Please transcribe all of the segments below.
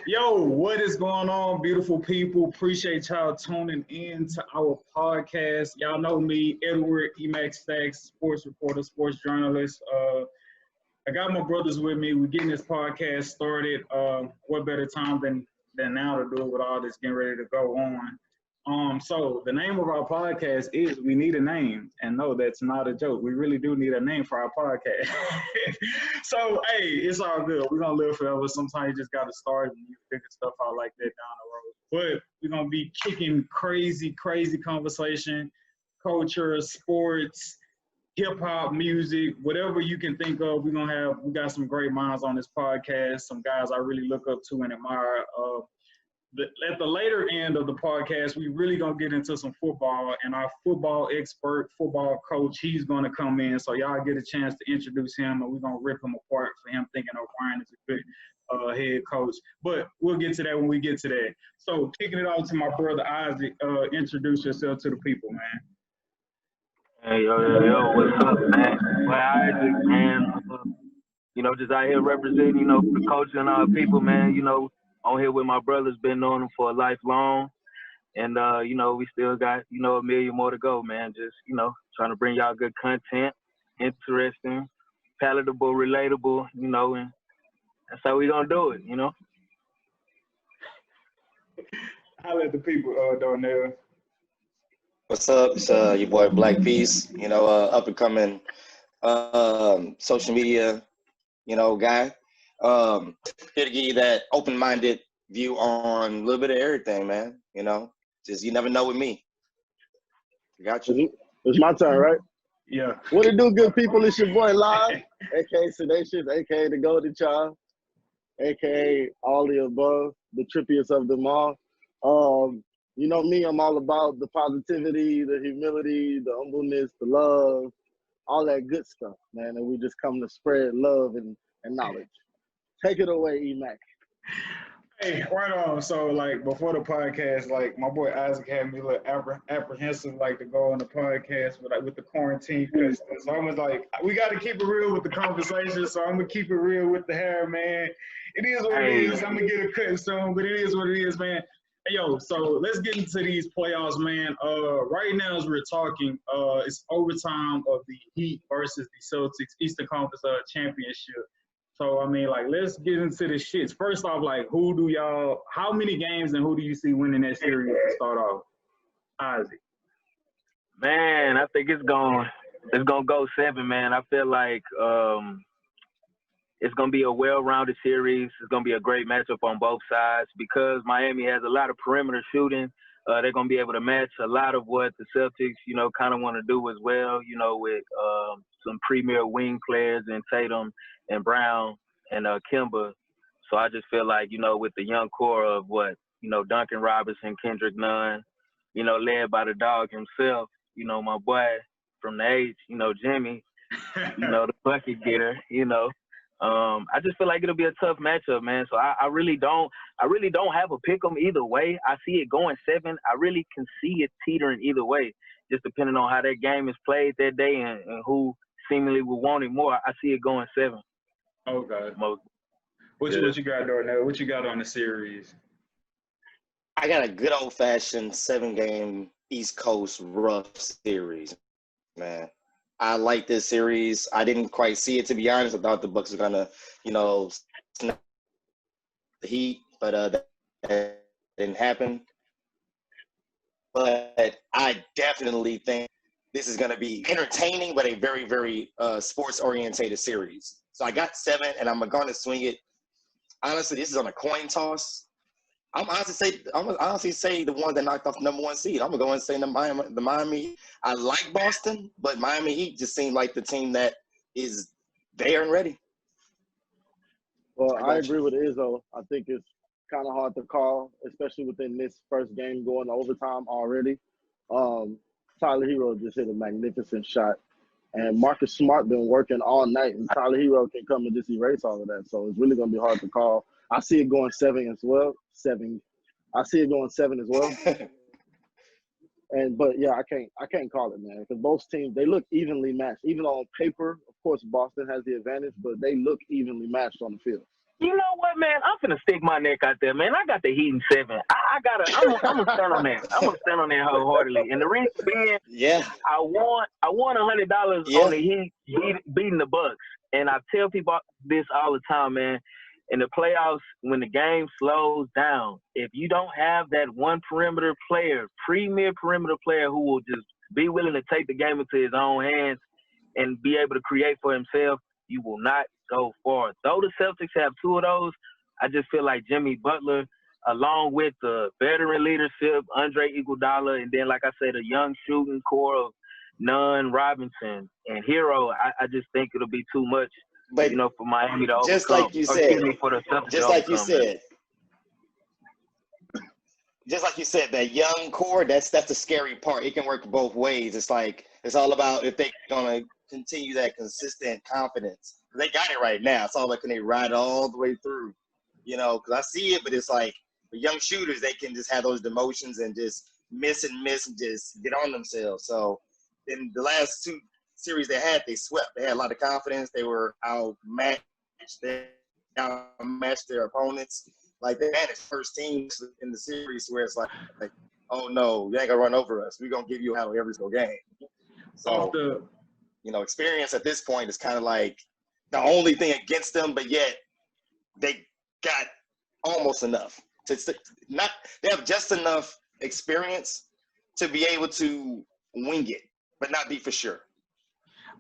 Yo, what is going on, beautiful people? Appreciate y'all tuning in to our podcast. Y'all know me, Edward, Emcstats, sports reporter, sports journalist. I got my brothers with me. We're getting this podcast started. What better time than now to do it with all this getting ready to go on. So the name of our podcast is We Need a Name. And no, that's not a joke. We really do need a name for our podcast. So, hey, it's all good. We're going to live forever. Sometimes you just got to start and you figure stuff out like that down the road. But we're going to be kicking crazy conversation, culture, sports, hip-hop, music, whatever you can think of. We got some great minds on this podcast, some guys I really look up to and admire. At the later end of the podcast, we really gonna get into some football, and our football expert, football coach, he's gonna come in, so y'all get a chance to introduce him, and we're gonna rip him apart for him thinking O'Brien is a good head coach. But we'll get to that when we get to that. So kicking it off to my brother Isaac, introduce yourself to the people, man. Hey, yo, what's up, man? Well, Isaac, man, just out here representing, the coach and our people, man, on here with my brothers, been knowing them for a lifelong. And, we still got, a million more to go, man. Just, trying to bring y'all good content, interesting, palatable, relatable, and that's how we gonna do it, I'll let the people, Darnell. What's up? It's your boy Black Peace, up and coming social media, guy. Here to give you that open-minded view on a little bit of everything, man. Just you never know with me. Got you. It's my turn, right? Yeah. What it do, good people? It's your boy Live, a.k.a. Sedatious, a.k.a. the Golden Child, a.k.a. all the above, the trippiest of them all. You know me, I'm all about the positivity, the humility, the humbleness, the love, all that good stuff, man. And we just come to spread love and knowledge. Take it away, Emac. Hey, right on. So, before the podcast, my boy Isaac had me a little apprehensive, to go on the podcast with the quarantine. Cause so I was like, we got to keep it real with the conversation. So I'm going to keep it real with the hair, man. It is what it is. I'm going to get a cut soon, but it is what it is, man. Hey, yo, so let's get into these playoffs, man. Right now, as we're talking, it's overtime of the Heat versus the Celtics Eastern Conference Championship. So, let's get into the shits. First off, how many games and who do you see winning that series to start off? Isaac. Man, I think it's gonna go 7, man. I feel like it's gonna be a well-rounded series. It's gonna be a great matchup on both sides because Miami has a lot of perimeter shooting. They're gonna be able to match a lot of what the Celtics, kind of want to do as well. With some premier wing players in Tatum and Brown and Kemba. So I just feel like, with the young core of Duncan Robinson, Kendrick Nunn, led by the dog himself, my boy from the H, Jimmy, the bucket getter, I just feel like it'll be a tough matchup, man. So I really don't have a pick 'em either way. I see it going 7. I really can see it teetering either way, just depending on how that game is played that day and who seemingly will want it more. I see it going 7. Okay. What you got, Darnell? What you got on the series? I got a good old-fashioned 7-game East Coast rough series, man. I like this series. I didn't quite see it, to be honest. I thought the Bucks were gonna, snap the Heat, but that didn't happen. But I definitely think this is gonna be entertaining, but a very, very sports-orientated series. So I got 7, and I'm gonna swing it. Honestly, this is on a coin toss. I'm honestly say the one that knocked off the number 1 seed. I'm gonna go and say the Miami. I like Boston, but Miami Heat just seemed like the team that is there and ready. Well, I agree with Izzo. I think it's kind of hard to call, especially within this first game going to overtime already. Tyler Hero just hit a magnificent shot, and Marcus Smart been working all night, and Tyler Hero can come and just erase all of that. So it's really gonna be hard to call. I see it going 7 as well. I see it going 7 as well. But yeah, I can't call it, man, because both teams, they look evenly matched. Even on paper, of course, Boston has the advantage, but they look evenly matched on the field. You know what, man? I'm finna stick my neck out there, man. I got the Heat in 7. I'm gonna stand on that. I'm gonna stand on that wholeheartedly. And the reason being, I won $100 on the Heat beating the Bucks. And I tell people this all the time, man. In the playoffs, when the game slows down, if you don't have that one premier perimeter player who will just be willing to take the game into his own hands and be able to create for himself, you will not go far. Though the Celtics have 2 of those, I just feel like Jimmy Butler, along with the veteran leadership, Andre Iguodala, and then, like I said, a young shooting core of Nunn, Robinson, and Hero, I just think it'll be too much, but for Miami to overcome. Just like you said, that young core, that's the scary part. It can work both ways. It's like, it's all about if they're going to continue that consistent confidence. They got it right now. It's all like, can they ride all the way through? Because I see it, but it's like the young shooters, they can just have those demotions and just miss and just get on themselves. So in the last 2 series they swept. They had a lot of confidence. They were outmatched. They outmatched their opponents. Like, they managed first teams in the series where it's like, oh no, you ain't gonna run over us. We're gonna give you a battle every single game. So, experience at this point is kind of like the only thing against them, but yet they got almost enough. They have just enough experience to be able to wing it, but not be for sure.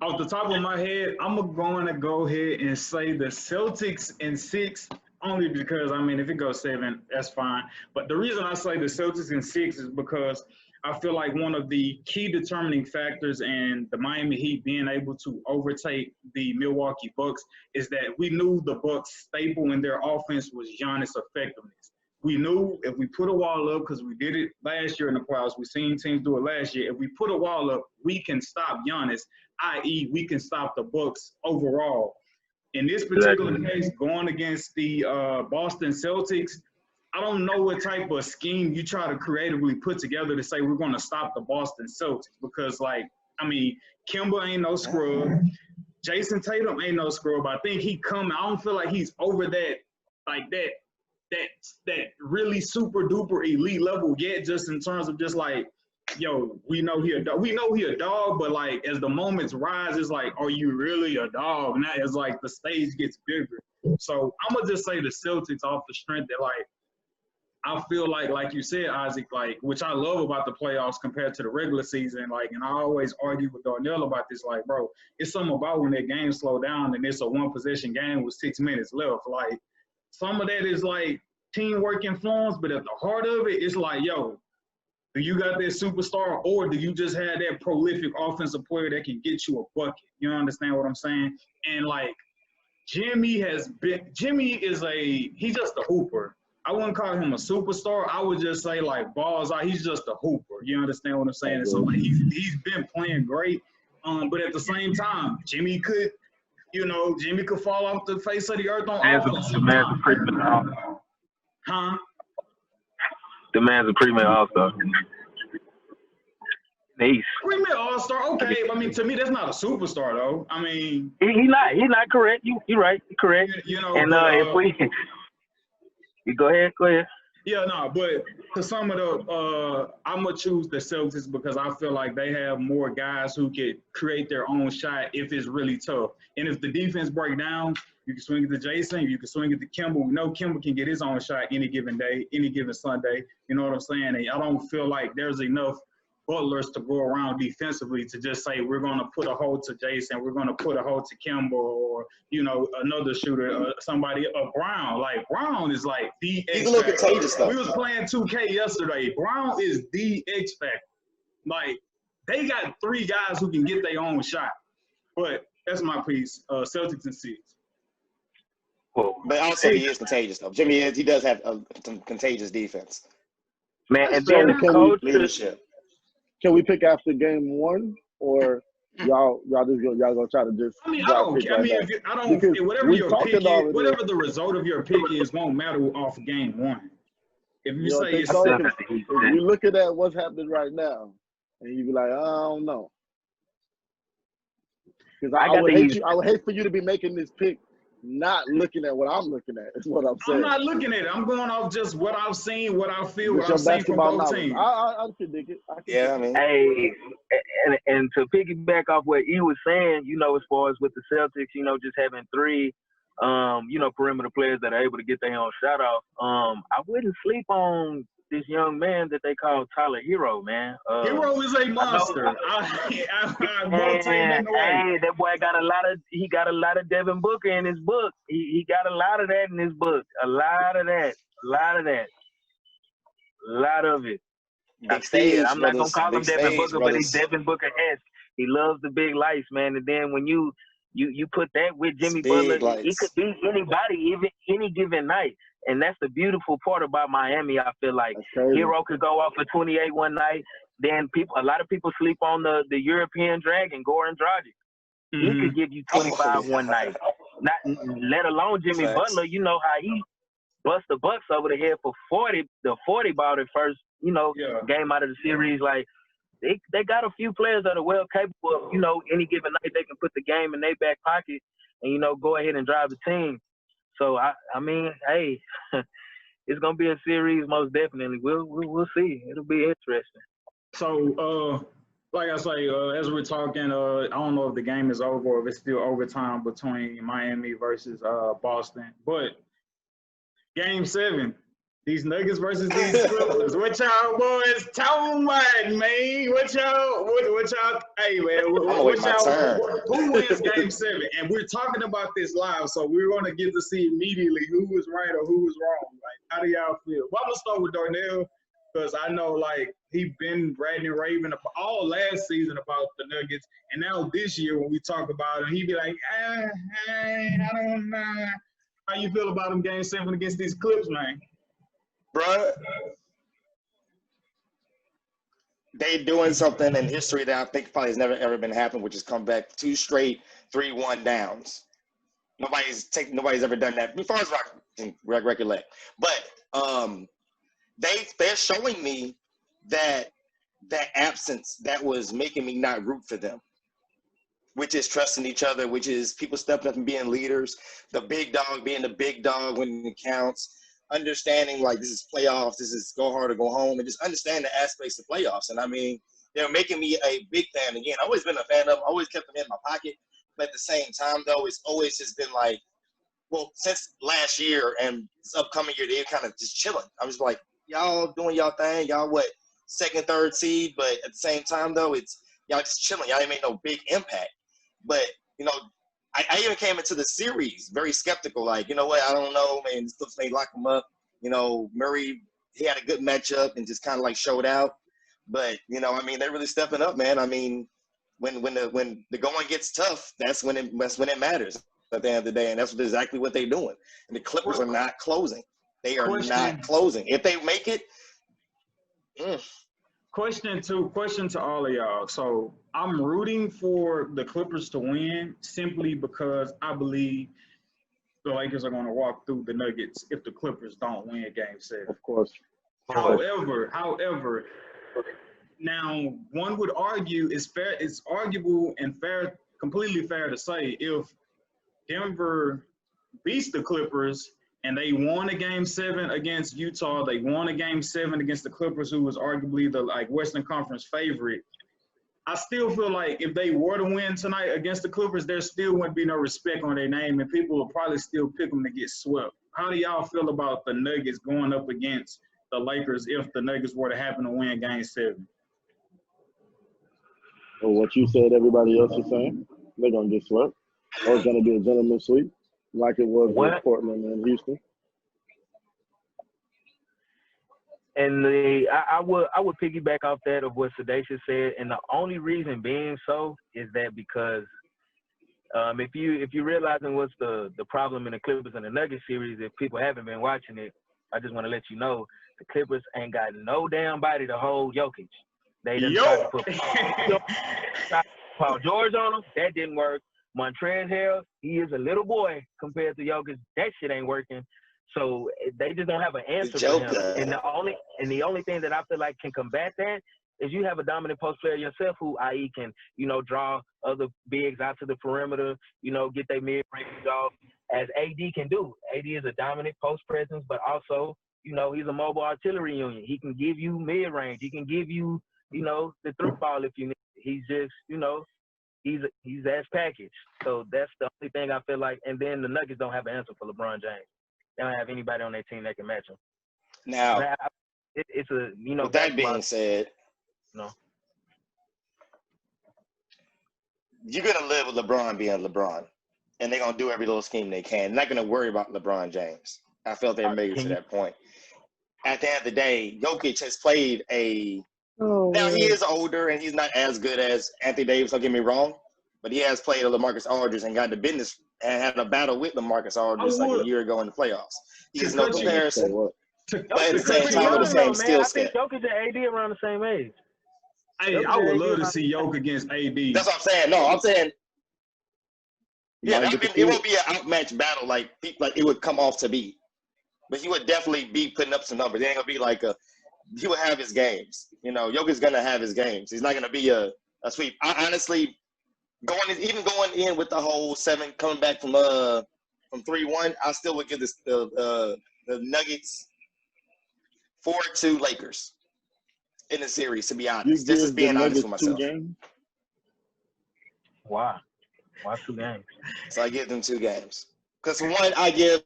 Off the top of my head, I'm going to go ahead and say the Celtics in 6, only because, if it goes 7, that's fine. But the reason I say the Celtics in 6 is because I feel like one of the key determining factors in the Miami Heat being able to overtake the Milwaukee Bucks is that we knew the Bucks' staple in their offense was Giannis' effectiveness. We knew if we put a wall up, because we did it last year in the playoffs, we've seen teams do it last year. If we put a wall up, we can stop Giannis, i.e., we can stop the Bucks overall. In this particular case, going against the Boston Celtics, I don't know what type of scheme you try to creatively put together to say we're going to stop the Boston Celtics because, Kemba ain't no scrub. Jason Tatum ain't no scrub. I think I don't feel like he's over that really super duper elite level yet, just in terms of just like, we know he a dog, but like as the moments rise, it's like, are you really a dog? And that is like the stage gets bigger. So I'm gonna just say the Celtics off the strength that I feel like you said, Isaac, which I love about the playoffs compared to the regular season, and I always argue with Darnell about this, bro, it's something about when that game slow down and it's a 1-possession game with 6 minutes left. Some of that is teamwork influence, but at the heart of it, it's do you got that superstar or do you just have that prolific offensive player that can get you a bucket? You understand what I'm saying? And Jimmy is he's just a hooper. I wouldn't call him a superstar. I would just say balls out. He's just a hooper. You understand what I'm saying? So he's been playing great. But at the same time, Jimmy could fall off the face of the earth on offense. The man's a pre-man all-star. Huh? The man's a pre-man all-star. Nice. Pre-man all-star, okay. To me, that's not a superstar, though. He's not correct. You're right. You're correct. If we you go ahead. Yeah, no, but to some of I'm going to choose the Celtics because I feel like they have more guys who could create their own shot if it's really tough. And if the defense break down, you can swing it to Jason, you can swing it to Kemba. We know Kemba can get his own shot any given day, any given Sunday. You know what I'm saying? And I don't feel like there's enough butlers to go around defensively to just say we're going to put a hole to Jason, we're going to put a hole to Kemba or, another shooter, somebody, Brown. Brown is the X He's a little contagious, though. We was playing 2K yesterday. Brown is the X factor. They got 3 guys who can get their own shot. But that's my piece. Celtics and 6. But also he is contagious, though. Jimmy he does have some contagious defense. Man, and then leadership. Can we pick after game 1 or y'all gonna try to just? I don't care. Whatever your pick is, whatever the result of your pick is, won't matter off game 1. If you say it's if you looking at what's happening right now, and you be like, I don't know, because I would hate for you to be making this pick not looking at what I'm looking at. Is what I'm saying. I'm not looking at it. I'm going off just what I've seen, what I feel, Just what I've seen from both teams. I predict it. Yeah, I mean. Hey, and to piggyback off what he was saying, you know, as far as with the Celtics, you know, just having three, you know, perimeter players that are able to get their own shot off. I wouldn't sleep on this young man that they call Tyler Hero, man. Hero is a monster. I won't take that away. Hey, that boy got a lot of Devin Booker in his book. He got a lot of that in his book. A lot of it. I said, I'm not gonna call him Devin Booker, but he's Devin Booker-esque. He loves the big lights, man. And then when you put that with Jimmy Butler, it could be anybody, even any given night. And that's the beautiful part about Miami. I feel like Hero could go off for 28 one night. Then a lot of people sleep on the European Dragon, Goran Dragic. He could give you 25 one night. Not let alone Jimmy Butler. You know how he bust the Bucks over the head for 40. The 40 ball the first, you know, game out of the series. Like they got a few players that are well capable of, you know, any given night they can put the game in their back pocket and, you know, go ahead and drive the team. So I mean, hey, it's gonna be a series most definitely. We'll see. It'll be interesting. So like I say, as we're talking, I don't know if the game is over or if it's still overtime between Miami versus Boston. But Game 7, these Nuggets versus these Clippers. What y'all boys talking about, man? What y'all? Hey, man. What y'all? Who wins Game 7? And we're talking about this live, so we're going to get to see immediately who was right or who was wrong. Like, how do y'all feel? Well, I'm gonna start with Darnell because I know like he been ranting and raving all last season about the Nuggets, and now this year when we talk about him, he be like, I don't know. How you feel about them Game 7 against these Clips, man? Bruh, they doing something in history that I think probably has never ever been happened, which is come back 2 straight 3-1 downs. Nobody's ever done that as far as I can recollect. But they're showing me that absence that was making me not root for them, which is trusting each other, which is people stepping up and being leaders, the big dog being the big dog when it counts, understanding like this is playoffs, this is go hard or go home, and just understand the aspects of playoffs. And I mean, they're making me a big fan. Again, I've always been a fan of them, always kept them in my pocket. But at the same time, though, it's always just been like, well, since last year and this upcoming year, they're kind of just chilling. I was like, y'all doing y'all thing, y'all what, 2nd, 3rd seed, but at the same time, though, it's y'all just chilling. Y'all ain't made no big impact. But, you know, I even came into the series very skeptical. Like, you know what, I don't know, man. This Clips may lock him up. You know, Murray, he had a good matchup and just kind of like showed out. But, you know, I mean, they're really stepping up, man. I mean, when the going gets tough, that's when it matters at the end of the day. And that's exactly what they're doing. And the Clippers are not closing. They are not closing. If they make it, Question to all of y'all. So I'm rooting for the Clippers to win simply because I believe the Lakers are going to walk through the Nuggets if the Clippers don't win Game 7. Of course. However, now one would argue it's arguable and fair, completely fair to say if Denver beats the Clippers and they won a Game 7 against Utah, they won a Game 7 against the Clippers, who was arguably the Western Conference favorite. I still feel like if they were to win tonight against the Clippers, there still wouldn't be no respect on their name, and people will probably still pick them to get swept. How do y'all feel about the Nuggets going up against the Lakers if the Nuggets were to happen to win Game 7? Well, what you said, everybody else is saying, they're going to get swept. Or it's going to be a gentleman's sweep, like it was with Portland and Houston. And I would piggyback off that of what Sedatious said, and the only reason being so is that because if you realizing what's the problem in the Clippers and the Nuggets series, if people haven't been watching it, I just want to let you know the Clippers ain't got no damn body to hold Jokic. They done tried to put Paul George on him. That didn't work. Montrezl Harrell, he is a little boy compared to Jokic. That shit ain't working. So they just don't have an answer for him. And the only thing that I feel like can combat that is you have a dominant post player yourself who, i.e., can, draw other bigs out to the perimeter, get their mid-range off. as AD can do. AD is a dominant post presence, but also, you know, he's a mobile artillery unit. He can give you mid-range. He can give you, you know, the through ball if you need. He's just, you know, he's as package. So that's the only thing I feel like. And then the Nuggets don't have an answer for LeBron James. They don't have anybody on their team that can match him. Now, it's a, you know. With that being said, no. You're gonna live with LeBron being LeBron, and they're gonna do every little scheme they can. They're not gonna worry about LeBron James. I felt they made it to that point. At the end of the day, Jokic has played a. Now he is older and he's not as good as Anthony Davis. Don't get me wrong, but he has played a LaMarcus Aldridge and got the business and had a battle with LaMarcus Aldridge like a year ago in the playoffs. He is no comparison. But at the same time, with the same skill set. I think Jokic and AD around the same age. Hey, I would love to see Jokic against AD. That's what I'm saying. No, I'm saying, yeah, it won't be an outmatched battle like it would come off to be. But he would definitely be putting up some numbers. It ain't gonna be like he would have his games. You know, Jokic's gonna have his games. He's not gonna be a sweep. I honestly going in with the whole 7 coming back from 3-1, I still would give the Nuggets 4-2 Lakers in the series, to be honest. This is being honest with myself. Why 2 games? So I give them 2 games. Because for one, I give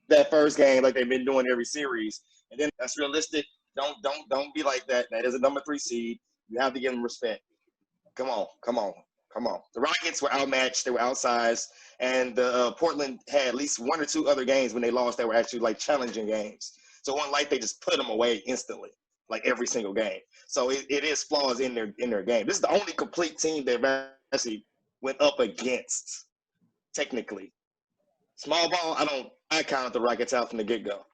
that first game like they've been doing every series. And then that's realistic. Don't be like that. That is a number 3 seed. You have to give them respect. Come on. The Rockets were outmatched. They were outsized. And Portland had at least 1 or 2 other games when they lost that were actually like challenging games. So it wasn't like they just put them away instantly, like every single game. So it is flaws in their game. This is the only complete team they've actually went up against, technically. Small ball, I counted the Rockets out from the get-go.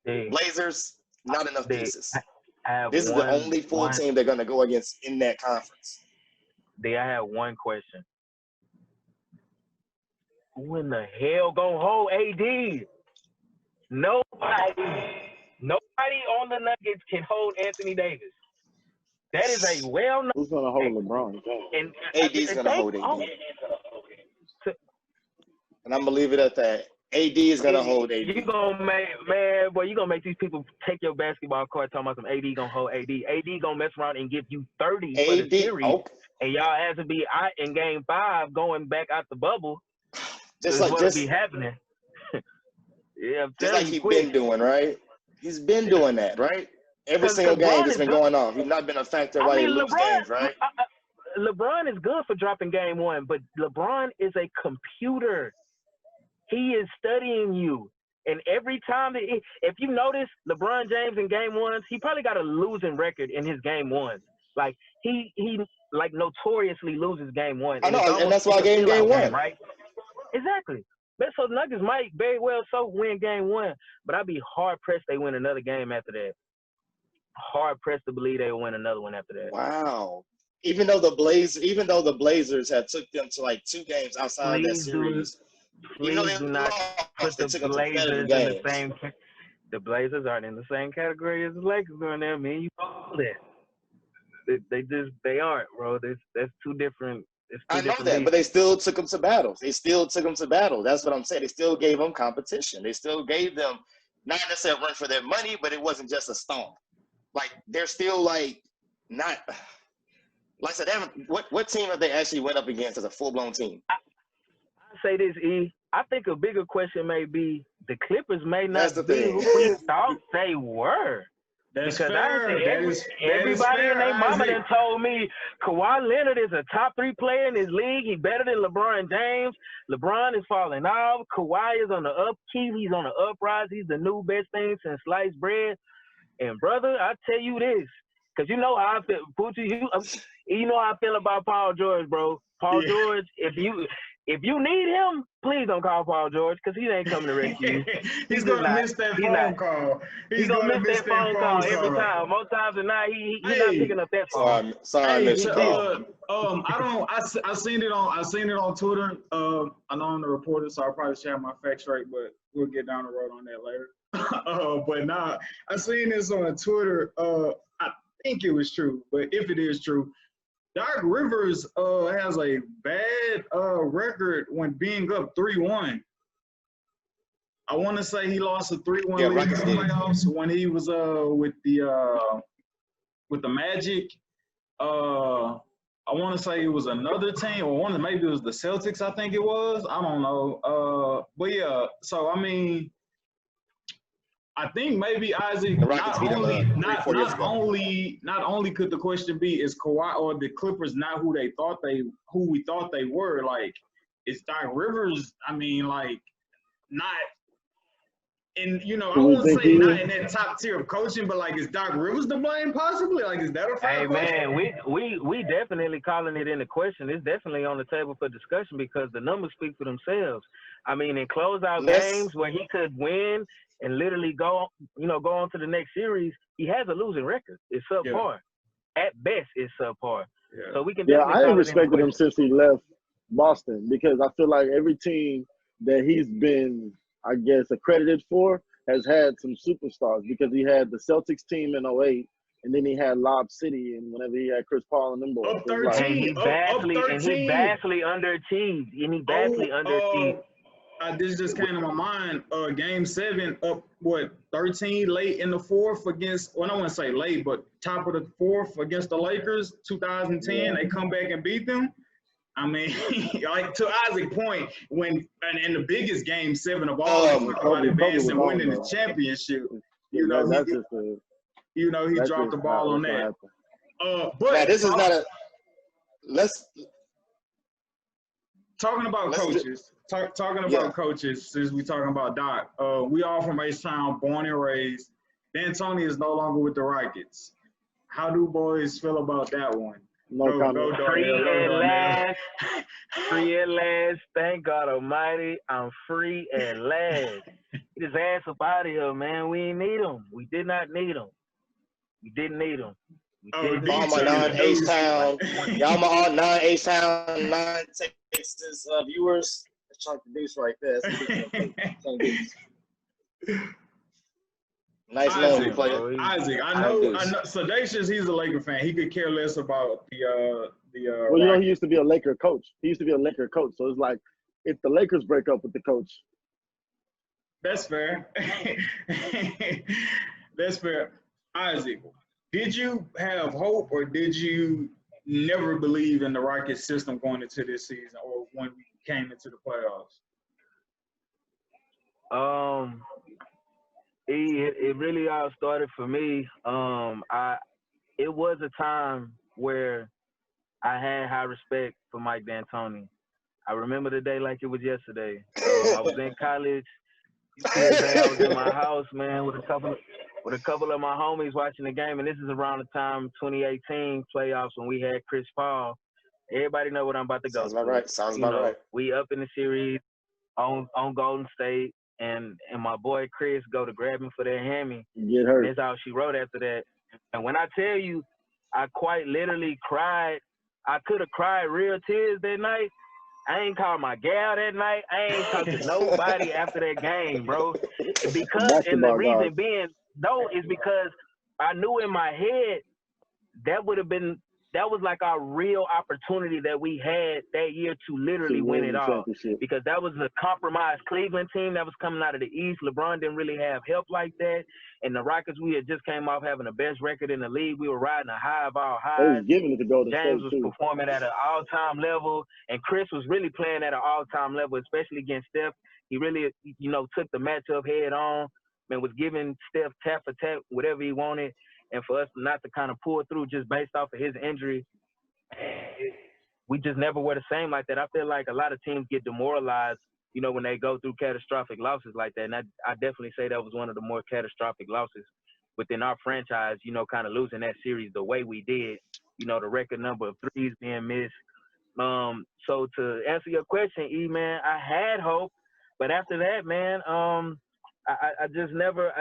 Blazers, not enough pieces. This is the only full team they're going to go against in that conference. I have one question. Who in the hell gonna hold AD? Nobody on the Nuggets can hold Anthony Davis. That is a well-known. Who's gonna hold LeBron? And AD's gonna hold AD. And I'm gonna leave it at that. AD is gonna hold AD. You gonna make these people take your basketball court talking about some AD gonna hold AD. AD gonna mess around and give you 30 for the series, and y'all has to be out in Game 5, going back out the bubble. Just be happening. Yeah, just like he's been doing, right? He's been doing that, right? Every single game that's been going on. He's not been a factor while he loses games, right? LeBron is good for dropping Game 1, but LeBron is a computer. He is studying you. And every time, if you notice, LeBron James in Game 1s, he probably got a losing record in his Game 1s. Like, he like notoriously loses Game 1. I know, and that's why I gave him Game 1. Right? Exactly. So the Nuggets might very well win Game 1, but I'd be hard-pressed they win another game after that. Hard-pressed to believe they will win another one after that. Wow. Even though the Blazers had took them to like 2 games outside that series. Please do not put the Blazers in the same. The Blazers aren't in the same category as the Lakers doing there. Man, you know that. They aren't, bro. That's 2 different. I know that, but they still took them to battles. That's what I'm saying. They still gave them competition. They still gave them not necessarily run for their money, but it wasn't just a stomp. Like, they're still like not. Like I said, what team have they actually went up against as a full-blown team? I say this, E. I think a bigger question may be the Clippers may not be who we thought they were. That's because fair. Everybody and their mama done told me Kawhi Leonard is a top 3 player in his league. He's better than LeBron James. LeBron is falling off. Kawhi is on the upkeep. He's on the uprise. He's the new best thing since sliced bread. And, brother, I tell you this, because you know how I feel. Poochie, you know how I feel about Paul George, bro. Paul George, if you need him, please don't call Paul George because he ain't coming to rescue you. He's going to miss that phone call. He's going to miss that phone call every time. Most times than not, he's not picking up that phone. Sorry, I seen it on Twitter. I know I'm the reporter, so I'll probably share my facts right, but we'll get down the road on that later. But nah, I seen this on Twitter. I think it was true, but if it is true, Doc Rivers has a bad record when being up 3-1. I want to say he lost a 3-1 lead in the playoffs when he was with the Magic. I want to say it was another team, or maybe it was the Celtics. I think it was. I don't know. But yeah. So I mean, I think maybe Isaac. Not only could the question be, is Kawhi or the Clippers not who we thought they were? Like, is Doc Rivers? I mean, like, not. And, I won't say not in that top tier of coaching, but, like, is Doc Rivers to blame possibly? Like, is that a fair question? Hey, man, we definitely calling it into question. It's definitely on the table for discussion because the numbers speak for themselves. I mean, in closeout games where he could win and literally go on to the next series, he has a losing record. It's subpar. Yeah. At best, it's subpar. Yeah. So we can definitely I ain't respected him since he left Boston because I feel like every team that he's been – I guess, accredited for, has had some superstars because he had the Celtics team in 2008, and then he had Lob City, and whenever he had Chris Paul and them boys. Up 13. He vastly underachieved. This just came to my mind. Game 7, up, 13 late in the fourth against, well, I don't want to say late, but top of the fourth against the Lakers, 2010. Yeah. They come back and beat them. I mean, like to Isaac's point, when in the biggest game 7 of all, about advancing and winning the championship, he dropped the ball on that. But now, this is not a. Let's talking about coaches. Talking about coaches, since we're talking about Doc, we all from H-Town, born and raised. D'Antoni is no longer with the Rockets. How do boys feel about that one? No comment. Free at last. Thank God Almighty, I'm free at last. Get his ass up out of here, man. We didn't need him. We did not need him. We didn't need him. All my non-H-Town, y'all my all non-H-Town, non-Texas viewers. Let's chunk the deuce right there. Nice Isaac, player. Isaac, I know. Sedatious, he's a Laker fan. He could care less about the. Well, he used to be a Laker coach. So it's like, if the Lakers break up with the coach. That's fair. That's fair. Isaac, did you have hope, or did you never believe in the Rockets system going into this season, or when we came into the playoffs? It really all started for me. It was a time where I had high respect for Mike D'Antoni. I remember the day like it was yesterday. I was in college. I was in my house, man, with a couple of my homies watching the game, and this is around the time 2018 playoffs when we had Chris Paul. Everybody know what I'm about to go. Sounds about right. Right. We up in the series on Golden State. And my boy Chris go to grab me for that hammy. Get hurt. That's how she wrote after that. And when I tell you, I quite literally cried. I could have cried real tears that night. I ain't called my gal that night. I ain't talked to nobody after that game, bro. Because, and the reason being, is because I knew in my head that was like our real opportunity that we had that year to literally win it all. Because that was a compromised Cleveland team that was coming out of the East. LeBron didn't really have help like that. And the Rockets, we had just came off having the best record in the league. We were riding a high of our highs. They was giving it to go to James was performing at an all-time level. And Chris was really playing at an all-time level, especially against Steph. He really, took the matchup head on and was giving Steph tap for tap, whatever he wanted. And for us not to kind of pull through just based off of his injury, we just never were the same like that. I feel like a lot of teams get demoralized, when they go through catastrophic losses like that. And I definitely say that was one of the more catastrophic losses within our franchise, kind of losing that series the way we did, the record number of threes being missed. So to answer your question, E, man, I had hope. But after that, man, I just never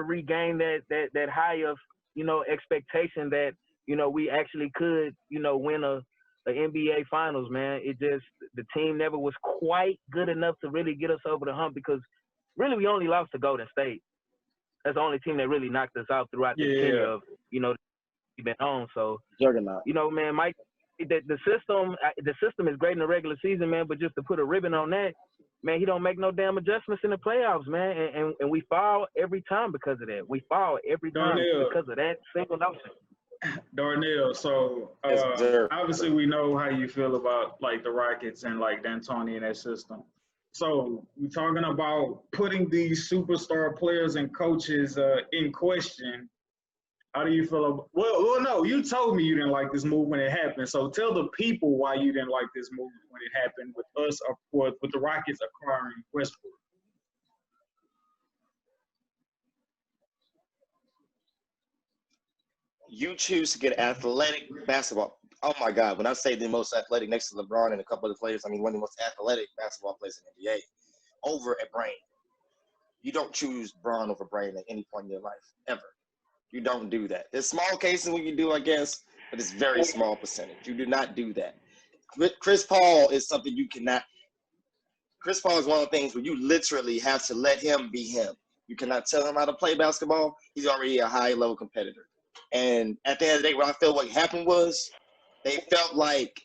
regained that high of, expectation that, we actually could, win a NBA Finals, man. It just, the team never was quite good enough to really get us over the hump because really we only lost to Golden State. That's the only team that really knocked us out throughout the tenure of, we've been on. So, Juggernaut. Man, Mike the system is great in the regular season, man. But just to put a ribbon on that, man, he don't make no damn adjustments in the playoffs, man. And we fall every time because of that. We fall every time because of that single notion. Darnell, so obviously we know how you feel about like the Rockets and like D'Antoni and that system. So we're talking about putting these superstar players and coaches in question. How do you feel about, well, no, you told me you didn't like this move when it happened. So tell the people why you didn't like this move when it happened with us or with the Rockets acquiring Westbrook. You choose to get athletic basketball. Oh my God! When I say the most athletic next to LeBron and a couple of players, I mean one of the most athletic basketball players in the NBA over at Brain. You don't choose Braun over Brain at any point in your life, ever. You don't do that. There's small cases when you do, I guess, but it's very small percentage. You do not do that. Chris Paul is something you cannot. Chris Paul is one of the things where you literally have to let him be him. You cannot tell him how to play basketball. He's already a high-level competitor. And at the end of the day, what I feel what happened was they felt like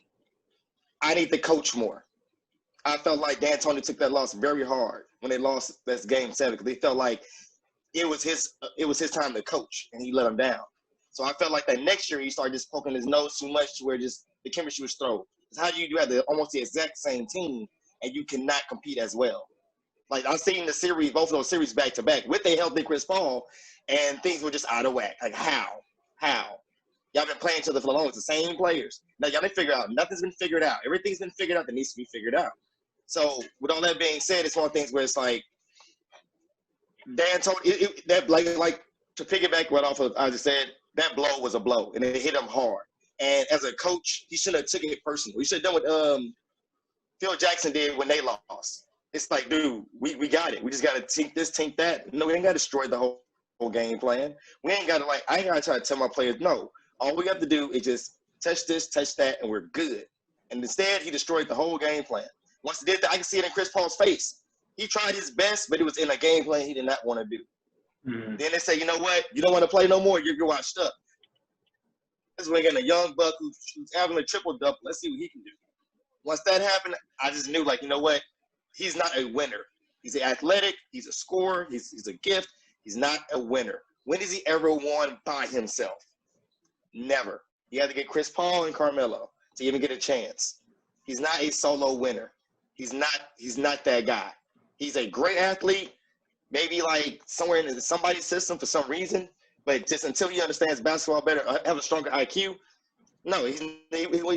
I need to coach more. I felt like D'Antoni took that loss very hard when they lost that game 7 because they felt like it was his time to coach and he let them down. So I felt like that next year he started just poking his nose too much to where just the chemistry was thrown. It's how you have almost the exact same team and you cannot compete as well. Like I've seen the series, both of those series back to back with a healthy Chris Paul, and things were just out of whack. Like how? Y'all been playing each other for long. It's the same players. Now y'all didn't figure out. Nothing's been figured out. Everything's been figured out that needs to be figured out. So with all that being said, it's one of the things where it's like D'Antoni, that like to piggyback right off of I just said, that blow was a blow and it hit him hard. And as a coach, he shouldn't have taken it personally. He should have done what Phil Jackson did when they lost. It's like, dude, we got it. We just got to tink this, tink that. No, we ain't got to destroy the whole game plan. We ain't got to I ain't got to try to tell my players, no. All we have to do is just touch this, touch that, and we're good. And instead, he destroyed the whole game plan. Once he did that, I can see it in Chris Paul's face. He tried his best, but it was in a game plan he did not want to do. Mm-hmm. Then they say, you know what? You don't want to play no more. You're washed up. This is when getting a young buck who's having a triple-double. Let's see what he can do. Once that happened, I just knew, like, you know what? He's not a winner. He's athletic. He's a scorer. He's a gift. He's not a winner. When has he ever won by himself? Never. He had to get Chris Paul and Carmelo to even get a chance. He's not a solo winner. He's not that guy. He's a great athlete, maybe like somewhere in somebody's system for some reason, but just until he understands basketball better, have a stronger IQ, no, his IQ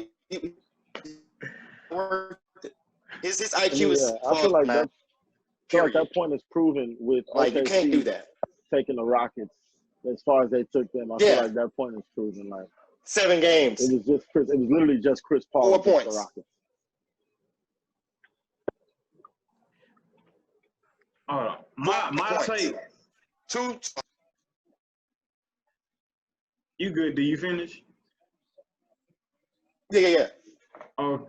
is I feel like that point is proven with like you can't do that. Taking the Rockets as far as they took them. I feel like that point is proven. Like 7 games. It was literally just Chris Paul. 4 points. The Rockets. My take. 2. You good? Do you finish? Yeah. Oh,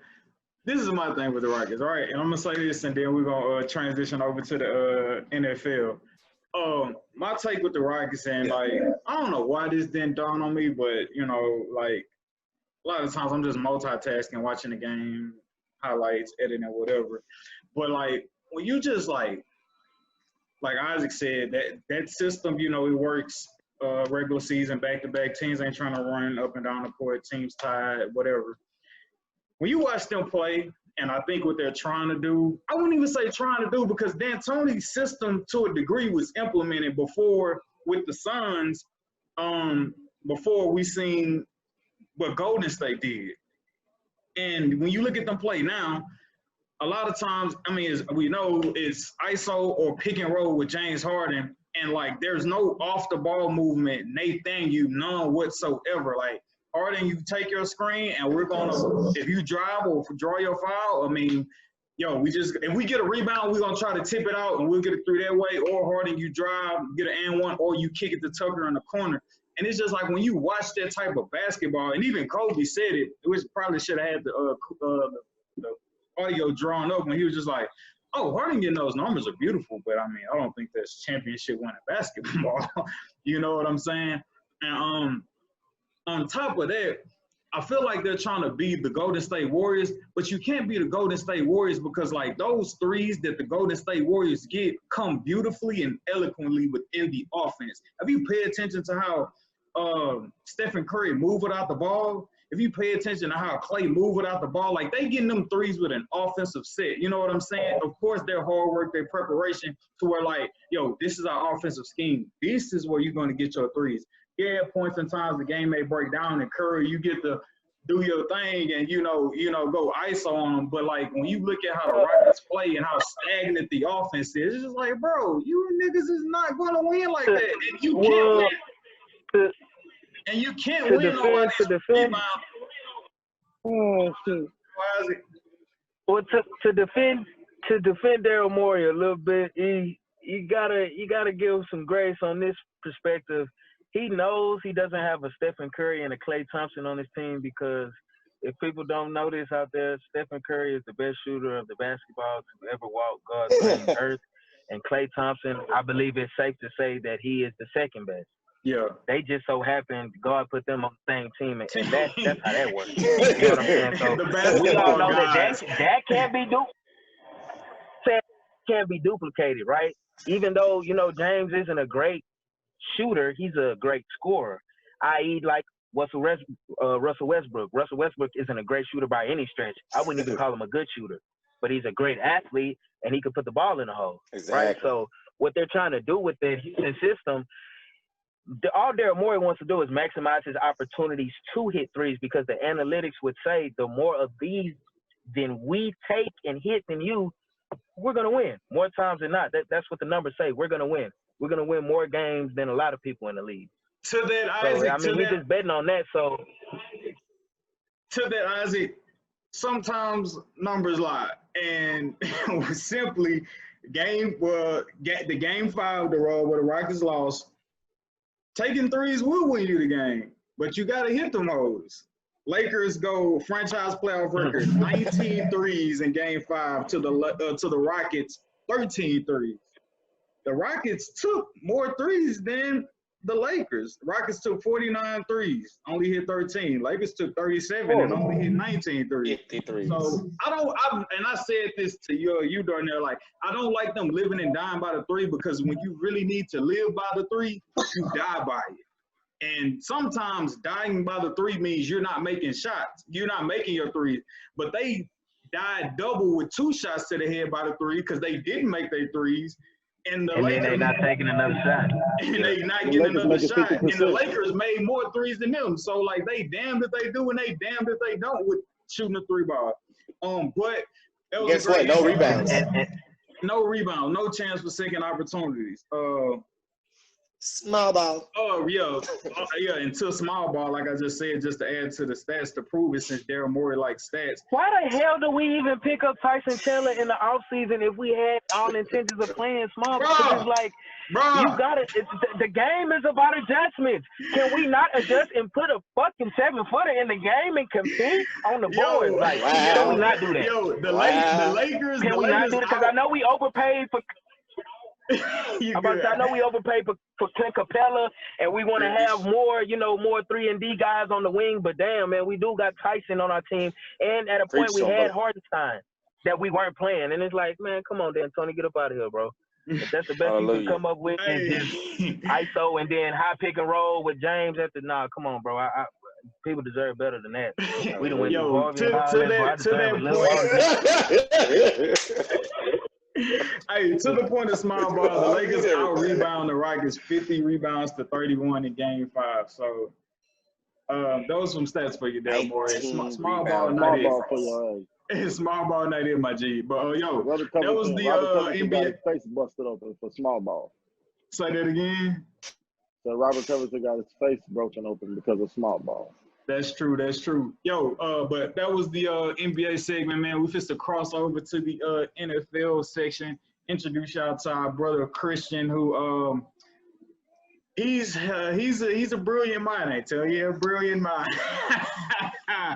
this is my thing with the Rockets, all right? And I'm gonna say this, and then we're gonna transition over to the NFL. My take with the Rockets, and like I don't know why this didn't dawn on me, but you know, like a lot of times I'm just multitasking, watching the game, highlights, editing, whatever. But like when you just like Isaac said, that system, you know, it works regular season, back-to-back. Teams ain't trying to run up and down the court. Teams tied, whatever. When you watch them play, and I think what they're trying to do, I wouldn't even say trying to do because D'Antoni's system to a degree was implemented before with the Suns, before we seen what Golden State did. And when you look at them play now, a lot of times, I mean, we know it's ISO or pick and roll with James Harden, and like there's no off the ball movement, none whatsoever. Like Harden, you take your screen, and we're gonna, if you drive or draw your foul, I mean, if we get a rebound, we're gonna try to tip it out, and we'll get it through that way. Or Harden, you drive, get an and one, or you kick it to Tucker in the corner. And it's just like when you watch that type of basketball, and even Kobe said it, which probably should have had the audio drawn up when he was just like, oh, Harden getting those numbers are beautiful, but I mean, I don't think that's championship winning basketball. You know what I'm saying? And on top of that, I feel like they're trying to be the Golden State Warriors, but you can't be the Golden State Warriors because, like, those threes that the Golden State Warriors get come beautifully and eloquently within the offense. If you pay attention to how Stephen Curry move without the ball, if you pay attention to how Clay move without the ball, like, they getting them threes with an offensive set. You know what I'm saying? Of course, their hard work, their preparation to where, like, yo, this is our offensive scheme. This is where you're going to get your threes. Yeah, at points and times the game may break down, and Curry, you get to do your thing and, you know, go ISO on them. But, like, when you look at how the Rockets play and how stagnant the offense is, it's just like, bro, you niggas is not going to win like that. And you can't win. And you can't win on this rebound. Oh, shit. Why is it? Well, to defend Daryl Morey a little bit, you gotta give some grace on this perspective. He knows he doesn't have a Stephen Curry and a Klay Thompson on his team because if people don't know this out there, Stephen Curry is the best shooter of the basketball to ever walk God's green earth. And Klay Thompson, I believe it's safe to say that he is the second best. Yeah. They just so happened God put them on the same team, and that's how that works. You know what I'm saying? So we all know that can't be duplicated, right? Even though, you know, James isn't a great shooter, he's a great scorer, i.e. like Russell Westbrook. Russell Westbrook isn't a great shooter by any stretch. I wouldn't even call him a good shooter, but he's a great athlete and he could put the ball in the hole. Exactly. Right? So what they're trying to do with the Houston system, all Daryl Morey wants to do is maximize his opportunities to hit threes because the analytics would say the more of these than we take and hit than you, we're going to win more times than not. That's what the numbers say. We're going to win. We're going to win more games than a lot of people in the league. To that, So, Isaac. I mean, we're just betting on that. So, to that, Isaac, sometimes numbers lie. And simply, the game 5, where the Rockets lost, taking threes will win you the game. But you got to hit them hoes. Lakers go franchise playoff record, 19 threes in game 5 to the Rockets, 13 threes. The Rockets took more threes than the Lakers. The Rockets took 49 threes, only hit 13. Lakers took 37 and only hit 19 threes. 53. So I said this to you, Darnell, like, I don't like them living and dying by the three because when you really need to live by the three, you die by it. And sometimes dying by the three means you're not making shots. You're not making your threes. But they died double with 2 shots to the head by the three because they didn't make their threes. And then they're not taking another shot. And they not getting another shot. 50%. And the Lakers made more threes than them. So, like, they damned if they do and they damned if they don't with shooting a 3-ball. But that was guess what? No rebounds. No rebound. No chance for second opportunities. Small ball. Oh, yeah. Until small ball, like I just said, just to add to the stats to prove it since Daryl Morey likes stats. Why the hell do we even pick up Tyson Chandler in the offseason if we had all intentions of playing small ball? It's like, you got it. The game is about adjustments. Can we not adjust and put a fucking 7-footer in the game and compete on the board? Like, can we not do that? The Lakers. Can we not do that? Because I know we overpaid for. I know we overpaid for Clint Capella, and we want to have more 3-and-D guys on the wing. But damn, man, we do got Tyson on our team, and at a point we had Hartenstein that we weren't playing, and it's like, man, come on, D'Antoni, get up out of here, bro. If that's the best you can come up with, is just ISO and then high pick and roll with James at the. Nah, come on, bro. People deserve better than that. We done went to that point. Hey, to the point of small ball, the Lakers out-rebound the Rockets 50 rebounds to 31 in game 5. So those some stats for you, Daryl Morey. Small ball not it. Small ball not it, my G. But that was the NBA. Got his face busted open for small ball. Say that again. So Robert Covington got his face broken open because of small ball. That's true. But that was the NBA segment, man. We fixed to cross over to the NFL section. Introduce y'all to our brother Christian, who he's a brilliant mind, I tell you, a brilliant mind.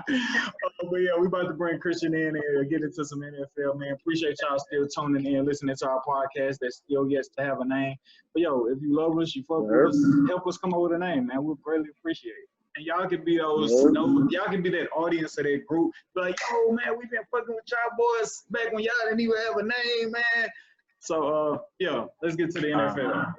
But yeah, we about to bring Christian in and get into some NFL, man. Appreciate y'all still tuning in, listening to our podcast that's still yet to have a name. But if you love us, you fuck with us, help us come up with a name, man. We greatly appreciate it. and y'all can be those, y'all can be that audience of that group. Be like, yo, man, we've been fucking with y'all boys back when y'all didn't even have a name, man. So, yeah, let's get to the NFL.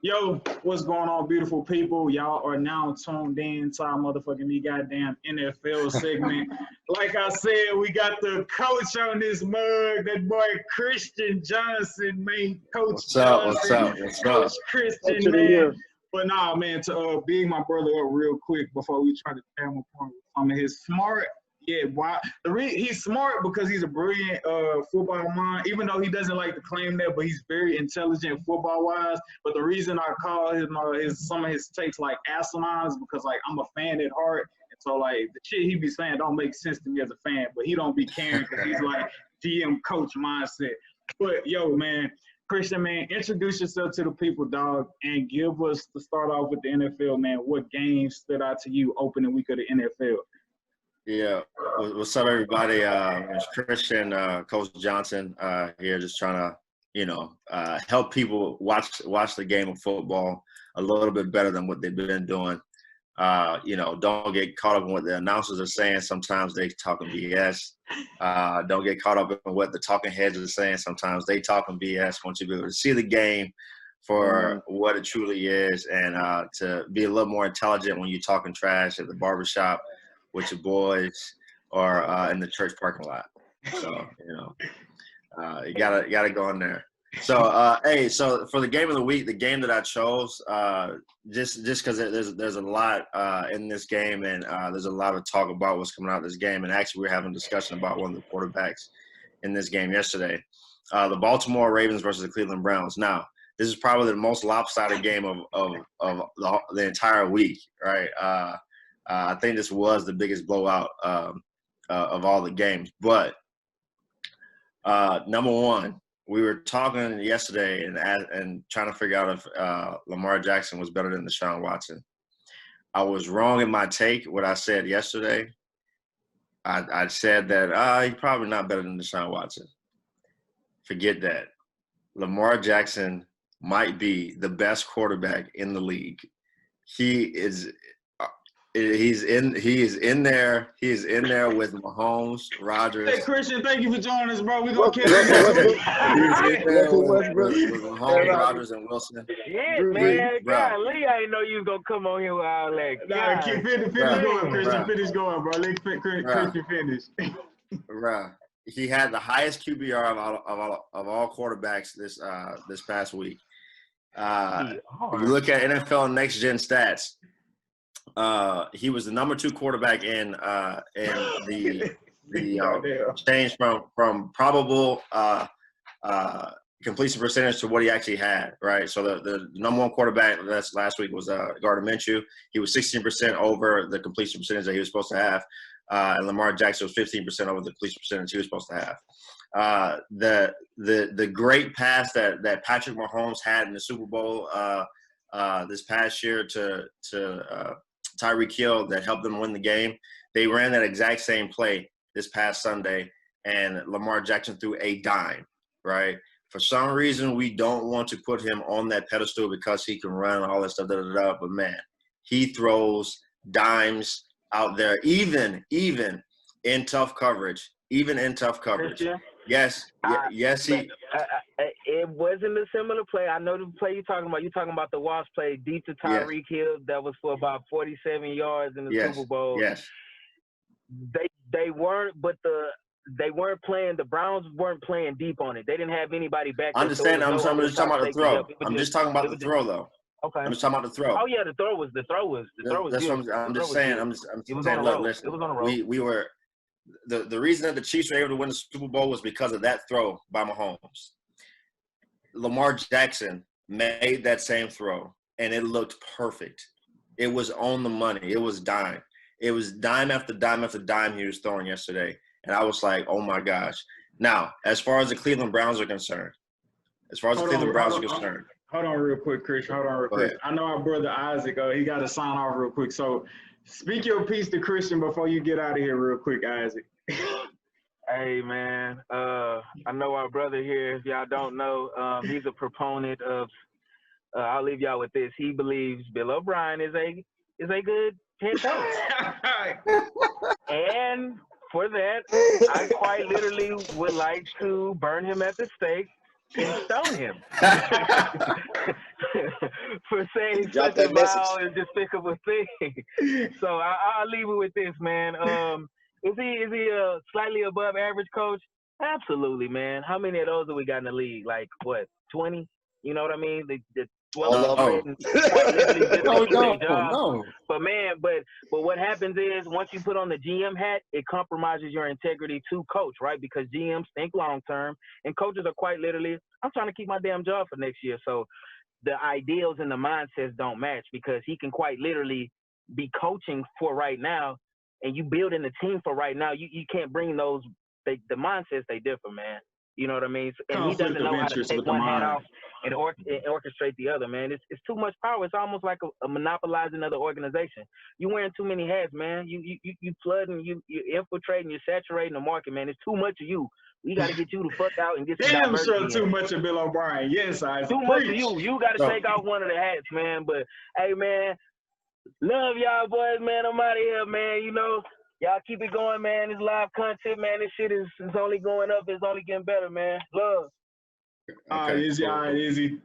Yo, what's going on, beautiful people? Y'all are now tuned in to our motherfucking goddamn NFL segment. Like I said, we got the coach on this mug, that boy Christian Johnson, man. Coach What's up? Johnson, What's Coach up? Christian, man. But nah, man, to big my brother up real quick before we try to jam him on some of his smart. Yeah, why? He's smart because he's a brilliant football mind, even though he doesn't like to claim that, but he's very intelligent football-wise. But the reason I call some of his takes like asinine is because, like, I'm a fan at heart. And so, like, the shit he be saying don't make sense to me as a fan, but he don't be caring because he's, like, GM coach mindset. But, yo, man, Christian, man, introduce yourself to the people, dog, and give us, to start off with the NFL, man, what games stood out to you opening week of the NFL? Yeah, what's up, everybody? It's Christian, Coach Johnson here, just trying to, help people watch the game of football a little bit better than what they've been doing. Don't get caught up in what the announcers are saying. Sometimes they talking BS. Don't get caught up in what the talking heads are saying. Sometimes they talking BS. Want you to be able to see the game for what it truly is, and to be a little more intelligent when you're talking trash at the barbershop with your boys or in the church parking lot. So, you gotta go in there. So, so for the game of the week, the game that I chose, just because there's a lot in this game, and there's a lot of talk about what's coming out of this game. And actually, we were having a discussion about one of the quarterbacks in this game yesterday. The Baltimore Ravens versus the Cleveland Browns. Now, this is probably the most lopsided game of the entire week, right? I think this was the biggest blowout of all the games. But number one, we were talking yesterday and trying to figure out if Lamar Jackson was better than Deshaun Watson. I was wrong in my take, what I said yesterday. I said that he's probably not better than Deshaun Watson. Forget that. Lamar Jackson might be the best quarterback in the league. He is in there with Mahomes, Rodgers. Hey, Christian, thank you for joining us, bro. We're going to catch you. He's in there with Mahomes, Rodgers, and Wilson. Yeah, man. God, Lee, I didn't know you was going to come on here with all that. Nah, finish going, Christian. Finish going, bro. Let Christian finish. Bruh. He had the highest QBR of all quarterbacks this past week. If you look at NFL Next Gen stats, he was the number 2 quarterback in the change from probable completion percentage to what he actually had, right? So the number 1 quarterback last week was Gardner Minshew. He was 16% over the completion percentage that he was supposed to have, and Lamar Jackson was 15% over the completion percentage he was supposed to have. The great pass that Patrick Mahomes had in the Super Bowl this past year to Tyreek Hill that helped them win the game. They ran that exact same play this past Sunday, and Lamar Jackson threw a dime, right? For some reason, we don't want to put him on that pedestal because he can run and all that stuff, but man, he throws dimes out there, even in tough coverage. Yes, he. It wasn't a similar play. I know the play you're talking about. You're talking about the Wasp play deep to Tyreek Hill that was for about 47 yards in the Super Bowl. Yes. They weren't, but they weren't playing. The Browns weren't playing deep on it. They didn't have anybody back. I understand. I'm just talking about the throw. I'm just talking about the throw, though. Okay. I'm just talking about the throw. Oh yeah, the throw was. That's what I'm just saying. I'm just saying. Look, listen. It was on the road. We were the reason that the Chiefs were able to win the Super Bowl was because of that throw by Mahomes. Lamar Jackson made that same throw, and it looked perfect. It was on the money. It was dime. It was dime after dime after dime he was throwing yesterday, and I was like, oh my gosh. Now, as far as the Cleveland Browns are concerned, hold on real quick, Chris. I know our brother Isaac, he got to sign off real quick. So speak your piece to Christian before you get out of here real quick, Isaac. Hey, man. I know our brother here, if y'all don't know, he's a proponent of I'll leave y'all with this. He believes Bill O'Brien is a is a good head coach. And for that, I quite literally would like to burn him at the stake and stone him for saying such a vile and despicable thing. So I'll leave it with this, man. Is he a slightly above average coach? Absolutely, man. How many of those have we got in the league? Like what, 20? You know what I mean? The 12 No. But man, but what happens is once you put on the GM hat, it compromises your integrity to coach, right? Because GMs think long term, and coaches are quite literally, I'm trying to keep my damn job for next year. So the ideals and the mindsets don't match because he can quite literally be coaching for right now, and you building the team for right now. You can't bring those. The mindsets, they differ, man. You know what I mean? And he doesn't know how to take one hat off and orchestrate the other, man. It's too much power. It's almost like a monopolizing of the organization. You're wearing too many hats, man. You flooding, you infiltrating, you're saturating the market, man. It's too much of you. We got to get you the fuck out and get some diversity. Damn sure too much of Bill O'Brien. Yes, Isaac. Too much of you. You got to take off one of the hats, man. But, hey, man, love y'all boys, man. I'm out of here, man. You know, y'all keep it going, man. This live content, man. This shit is only going up. It's only getting better, man. Love. Okay, easy, all right, easy.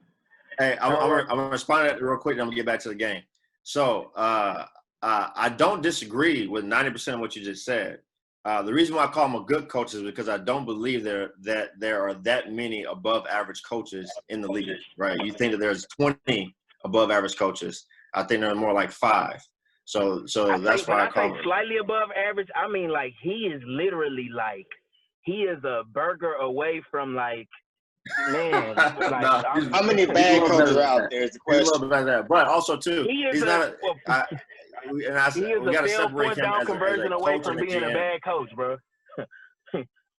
Hey, I'm gonna respond to that real quick, and I'm gonna get back to the game. So I don't disagree with 90% of what you just said. The reason why I call him a good coach is because I don't believe there are that many above average coaches in the league. Right? You think that there's 20 above average coaches? I think there are more like 5. So that's why I call him slightly above average. I mean, like he is literally like he is a burger away from like. Man, like, how many bad coaches are out there? Is the question. But also too, he's not. We got to separate him as conversion away from being a bad coach, bro.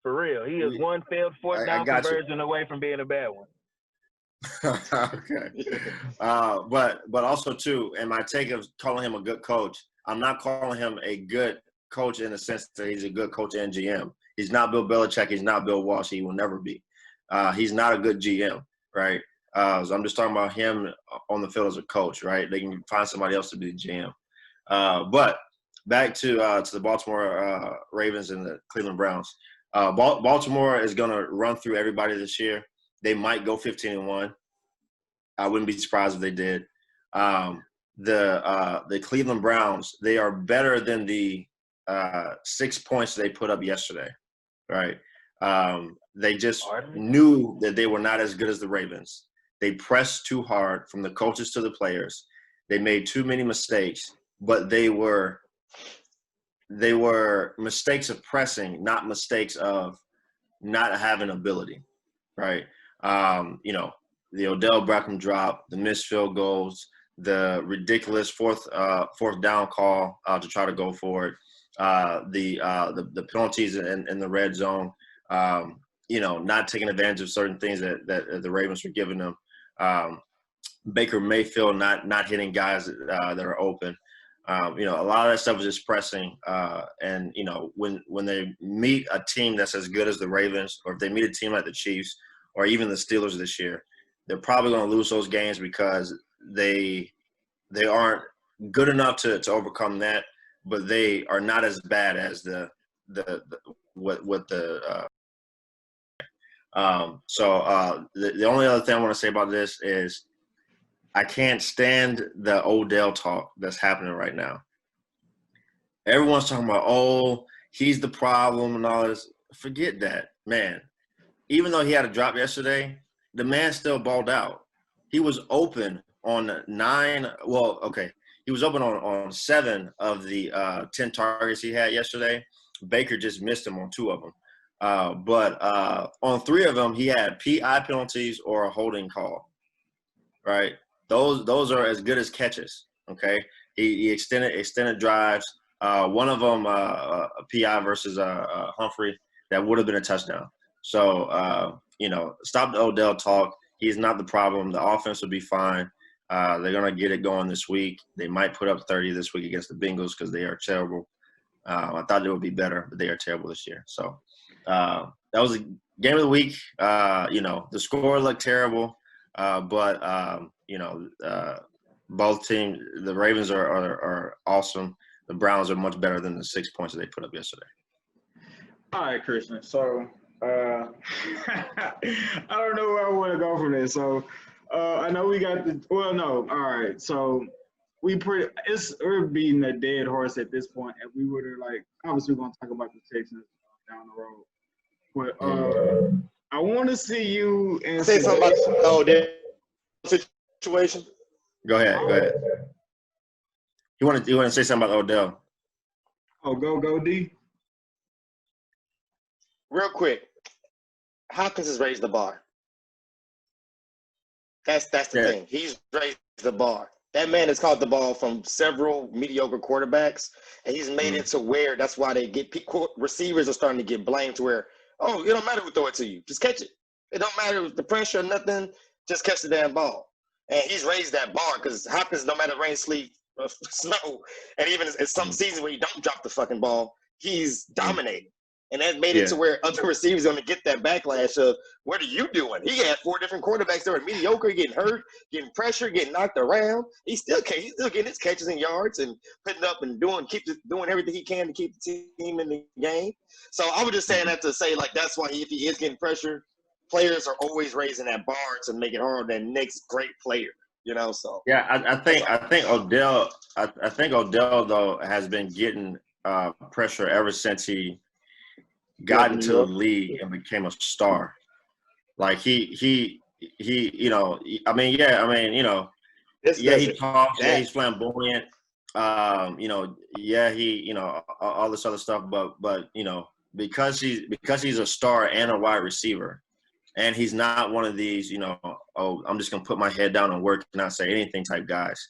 For real, he is one failed fourth down conversion away from being a bad one. Okay, but also too, and my take of calling him a good coach, I'm not calling him a good coach in the sense that he's a good coach and GM. He's not Bill Belichick. He's not Bill Walsh. He will never be. He's not a good GM, right? So I'm just talking about him on the field as a coach, right? They can find somebody else to be the GM. But back to the Baltimore Ravens and the Cleveland Browns. Baltimore is going to run through everybody this year. They might go 15-1. I wouldn't be surprised if they did. The Cleveland Browns, they are better than the 6 points they put up yesterday, right? They just knew that they were not as good as the Ravens. They pressed too hard from the coaches to the players. They made too many mistakes, but they were mistakes of pressing, not mistakes of not having ability, right? You know, the Odell Beckham drop, the missed field goals, the ridiculous fourth down call to try to go for it, the penalties in the red zone. You know, not taking advantage of certain things that the Ravens were giving them. Baker Mayfield not hitting guys that are open. You know, a lot of that stuff was just pressing. And, you know, when they meet a team that's as good as the Ravens, or if they meet a team like the Chiefs or even the Steelers this year, they're probably going to lose those games because they aren't good enough to overcome that, but they are not as bad as the only other thing I want to say about this is I can't stand the Odell talk that's happening right now. Everyone's talking about, oh, he's the problem and all this. Forget that, man. Even though he had a drop yesterday, the man still balled out. He was open on 9 – well, okay. He was open on 7 of the 10 targets he had yesterday. Baker just missed him on 2 of them. But on 3 of them, he had PI penalties or a holding call, right? Those are as good as catches, okay? He extended drives. One of them, a PI versus Humphrey, that would have been a touchdown. So, you know, stop the Odell talk. He's not the problem. The offense will be fine. They're going to get it going this week. They might put up 30 this week against the Bengals because they are terrible. I thought they would be better, but they are terrible this year. So that was a game of the week. You know, the score looked terrible, but you know, both teams, the Ravens are awesome. The Browns are much better than the 6 points that they put up yesterday. All right, Christian. So I don't know where I want to go from this. So I know we got all right. So we're beating a dead horse at this point, and we would have obviously we're gonna talk about the Texans down the road. But I want to see you and say something about the situation. Go ahead. You want to say something about Odell? Oh, go D. Real quick, Hopkins has raised the bar. That's the thing. He's raised the bar. That man has caught the ball from several mediocre quarterbacks, and he's made it to where that's why they get receivers are starting to get blamed to where, oh, it don't matter who throw it to you. Just catch it. It don't matter with the pressure or nothing. Just catch the damn ball. And he's raised that bar because Hopkins, no matter rain, sleet, snow, and even in some seasons where he don't drop the fucking ball, he's dominating. And that made it to where other receivers are going to get that backlash of, what are you doing? He had 4 different quarterbacks that were mediocre, getting hurt, getting pressure, getting knocked around. He's still getting his catches and yards and putting up and doing everything he can to keep the team in the game. So I was just saying that to say, that's why if he is getting pressure, players are always raising that bar to make it hard on that next great player. So yeah, I think Odell though has been getting pressure ever since he got into the league and became a star. Like he he talks, he's flamboyant, all this other stuff, but because he's a star and a wide receiver, and he's not one of these, I'm just gonna put my head down and work and not say anything type guys.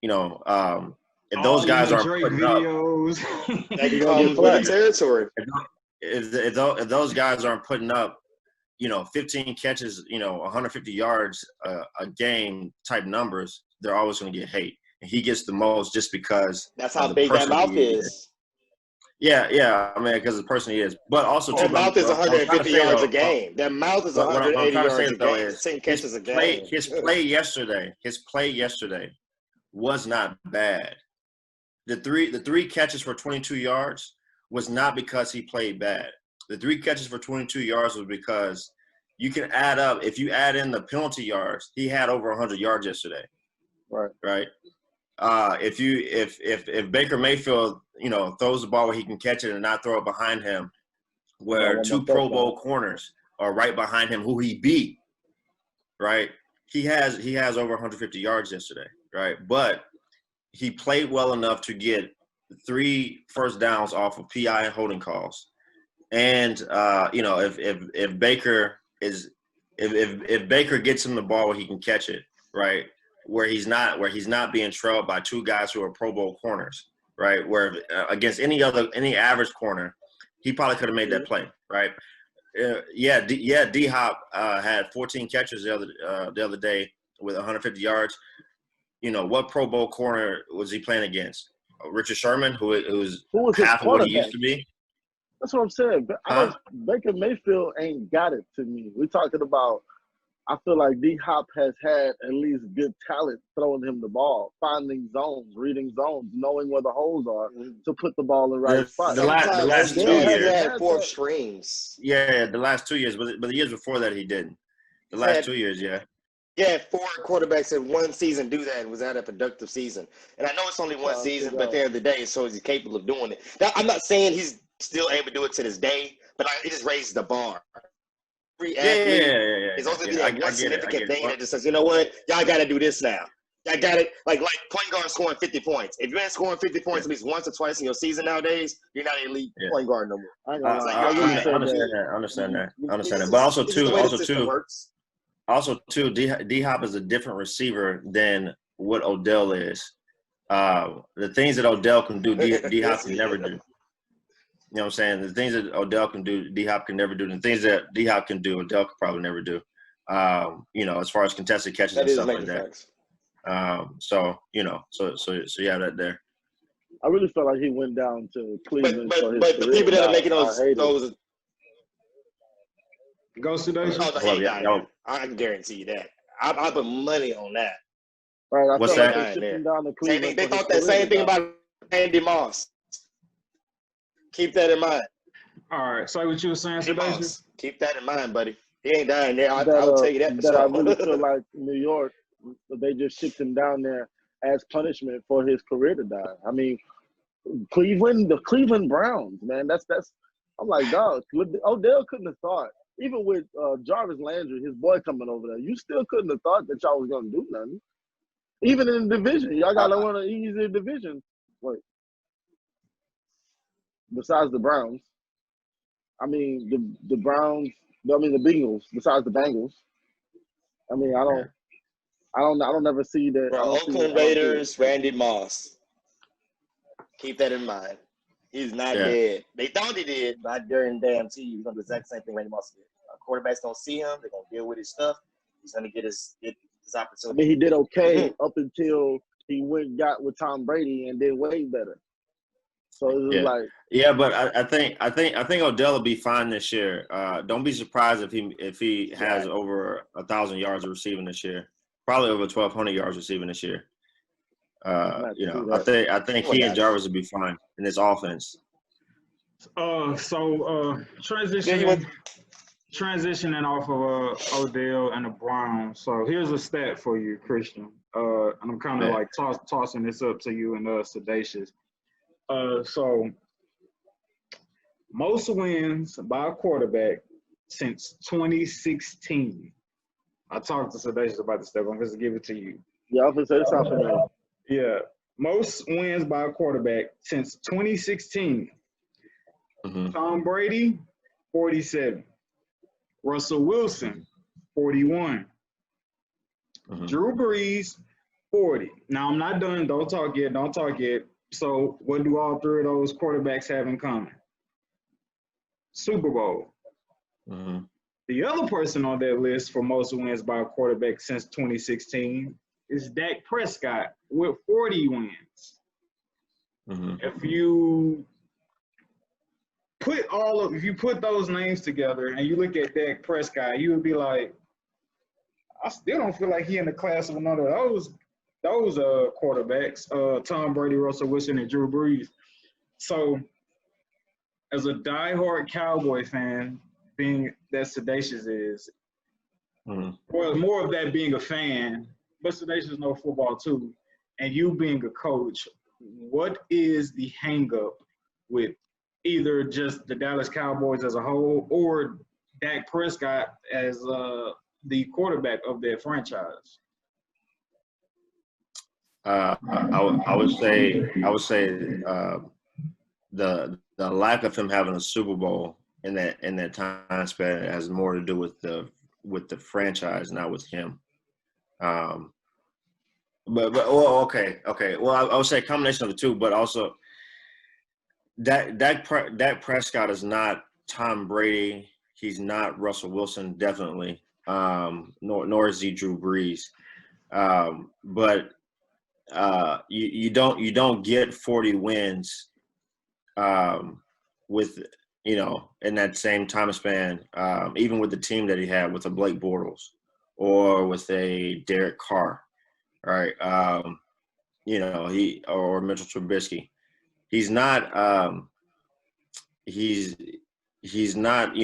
If those guys aren't putting videos. That comes with the territory. If those guys aren't putting up, 15 catches, 150 yards a game type numbers, they're always going to get hate. And he gets the most just because that's how big that mouth is. Yeah. I mean, because of the person he is. But also, that mouth is 150 yards a game. That mouth is 180 yards a game. 10 catches a game. His play yesterday was not bad. The three catches for 22 yards was not because he played bad. The 3 catches for 22 yards was because you can add up. If you add in the penalty yards, he had over 100 yards yesterday. Right. If Baker Mayfield, throws the ball where he can catch it and not throw it behind him, where 2 Pro Bowl corners are right behind him, who he beat, right? He has over 150 yards yesterday, right? But he played well enough to get 3 first downs off of PI and holding calls. And if Baker gets him the ball where he can catch it, right, where he's not being trailed by 2 guys who are Pro Bowl corners, right, where against any average corner, he probably could have made that play, right? D-Hop had 14 catches the other day with 150 yards. What Pro Bowl corner was he playing against? Richard Sherman, who was half of what he used to be. That's what I'm saying. Baker Mayfield ain't got it to me. We're talking about, I feel like D-Hop has had at least good talent throwing him the ball, finding zones, reading zones, knowing where the holes are to put the ball in the right spot. The last 2 years. Had 4 streams. Yeah, the last 2 years. But the years before that, he didn't. The last 2 years, yeah. Yeah, 4 quarterbacks in one season do that and was at a productive season. And I know it's only one season, but at the end of the day, so he's capable of doing it. Now, I'm not saying he's still able to do it to this day, but it just raises the bar. It's also that one significant thing that just says, you know what, y'all got to do this now. Y'all got it. Like point guard scoring 50 points. If you ain't scoring 50 points at least once or twice in your season nowadays, you're not an elite point guard no more. I understand that. But also too, D-Hop is a different receiver than what Odell is. The things that Odell can do, D-Hop can never do. You know what I'm saying? The things that Odell can do, D-Hop can never do. The things that D-Hop can do, Odell could probably never do. As far as contested catches and stuff like that. So you have that there. I really felt like he went down to Cleveland. But the people that are making those Go Sedatious. I can guarantee you that. I put money on that. Right. I What's felt like that? they shipped him down to Same Cleveland. thing. They for his thought that career same to thing die. about Randy Moss. Keep that in mind. All right. So what you were saying, Randy Sedatious? Moss. Keep that in mind, buddy. He ain't dying there. That I'll tell you that for that I sure. really feel like New York, they just shipped him down there as punishment for his career to die. I mean, the Cleveland Browns, man. That's. I'm like, dog. Odell couldn't have thought. Even with Jarvis Landry, his boy coming over there, you still couldn't have thought that y'all was gonna do nothing. Even in the division, y'all got one of the easier divisions. Wait, besides the Browns, I mean the Browns. I mean the Bengals. Besides the Bengals, I mean I don't ever see that. Bro, Oakland Raiders, Randy Moss. Keep that in mind. He's not dead. They thought he did, but I guarantee you he's gonna do the exact same thing Randy Moss did. Quarterbacks gonna see him. They're gonna deal with his stuff. He's gonna get his opportunity. I mean, he did okay up until he got with Tom Brady and did way better. So it was like, but I think Odell will be fine this year. Don't be surprised if he has over 1,000 yards of receiving this year. Probably over 1,200 yards receiving this year. I think he and Jarvis will be fine in this offense. Transitioning off of Odell and the Browns. So here's a stat for you, Christian. And I'm kind of like tossing this up to you and Sedatious. So most wins by a quarterback since 2016. I talked to Sedatious about this stuff. I'm going to give it to you. Yeah, I'm going to say something else. Yeah. Most wins by a quarterback since 2016. Mm-hmm. Tom Brady, 47. Russell Wilson, 41. Mm-hmm. Drew Brees, 40. Now, I'm not done. Don't talk yet. So what do all three of those quarterbacks have in common? Super Bowl. Mm-hmm. The other person on that list for most wins by a quarterback since 2016 is Dak Prescott with 40 wins. Mm-hmm. If you put those names together and you look at Dak Prescott, you would be like, I still don't feel like he in the class of none of those quarterbacks, Tom Brady, Russell Wilson, and Drew Brees. So as a diehard Cowboy fan, being that Sedatious is, well, more of that being a fan, but Sedatious knows football too, and you being a coach, what is the hang-up with either just the Dallas Cowboys as a whole or Dak Prescott as the quarterback of their franchise? I would say the lack of him having a Super Bowl in that time span has more to do with the franchise, not with him. Okay. Well, I would say a combination of the two, but also Dak Prescott is not Tom Brady. He's not Russell Wilson, definitely. Nor is he Drew Brees. But you don't get 40 wins with in that same time span, even with the team that he had with a Blake Bortles or with a Derek Carr, right? He or Mitchell Trubisky. He's not he's not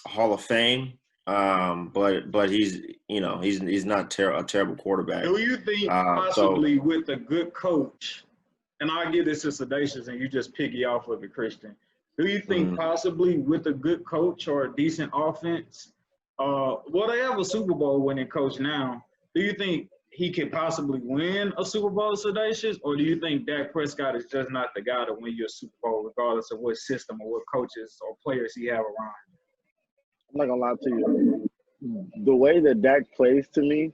Hall of Fame, but he's not a terrible quarterback. Do you think possibly with a good coach, and I'll give this to Sedatious and you just piggy off of it, Christian. Do you think possibly with a good coach or a decent offense, they have a Super Bowl winning coach now. Do you think he could possibly win a Super Bowl, Sedatious, or do you think Dak Prescott is just not the guy to win you a Super Bowl, regardless of what system or what coaches or players he have around? I'm not gonna lie to you. The way that Dak plays to me,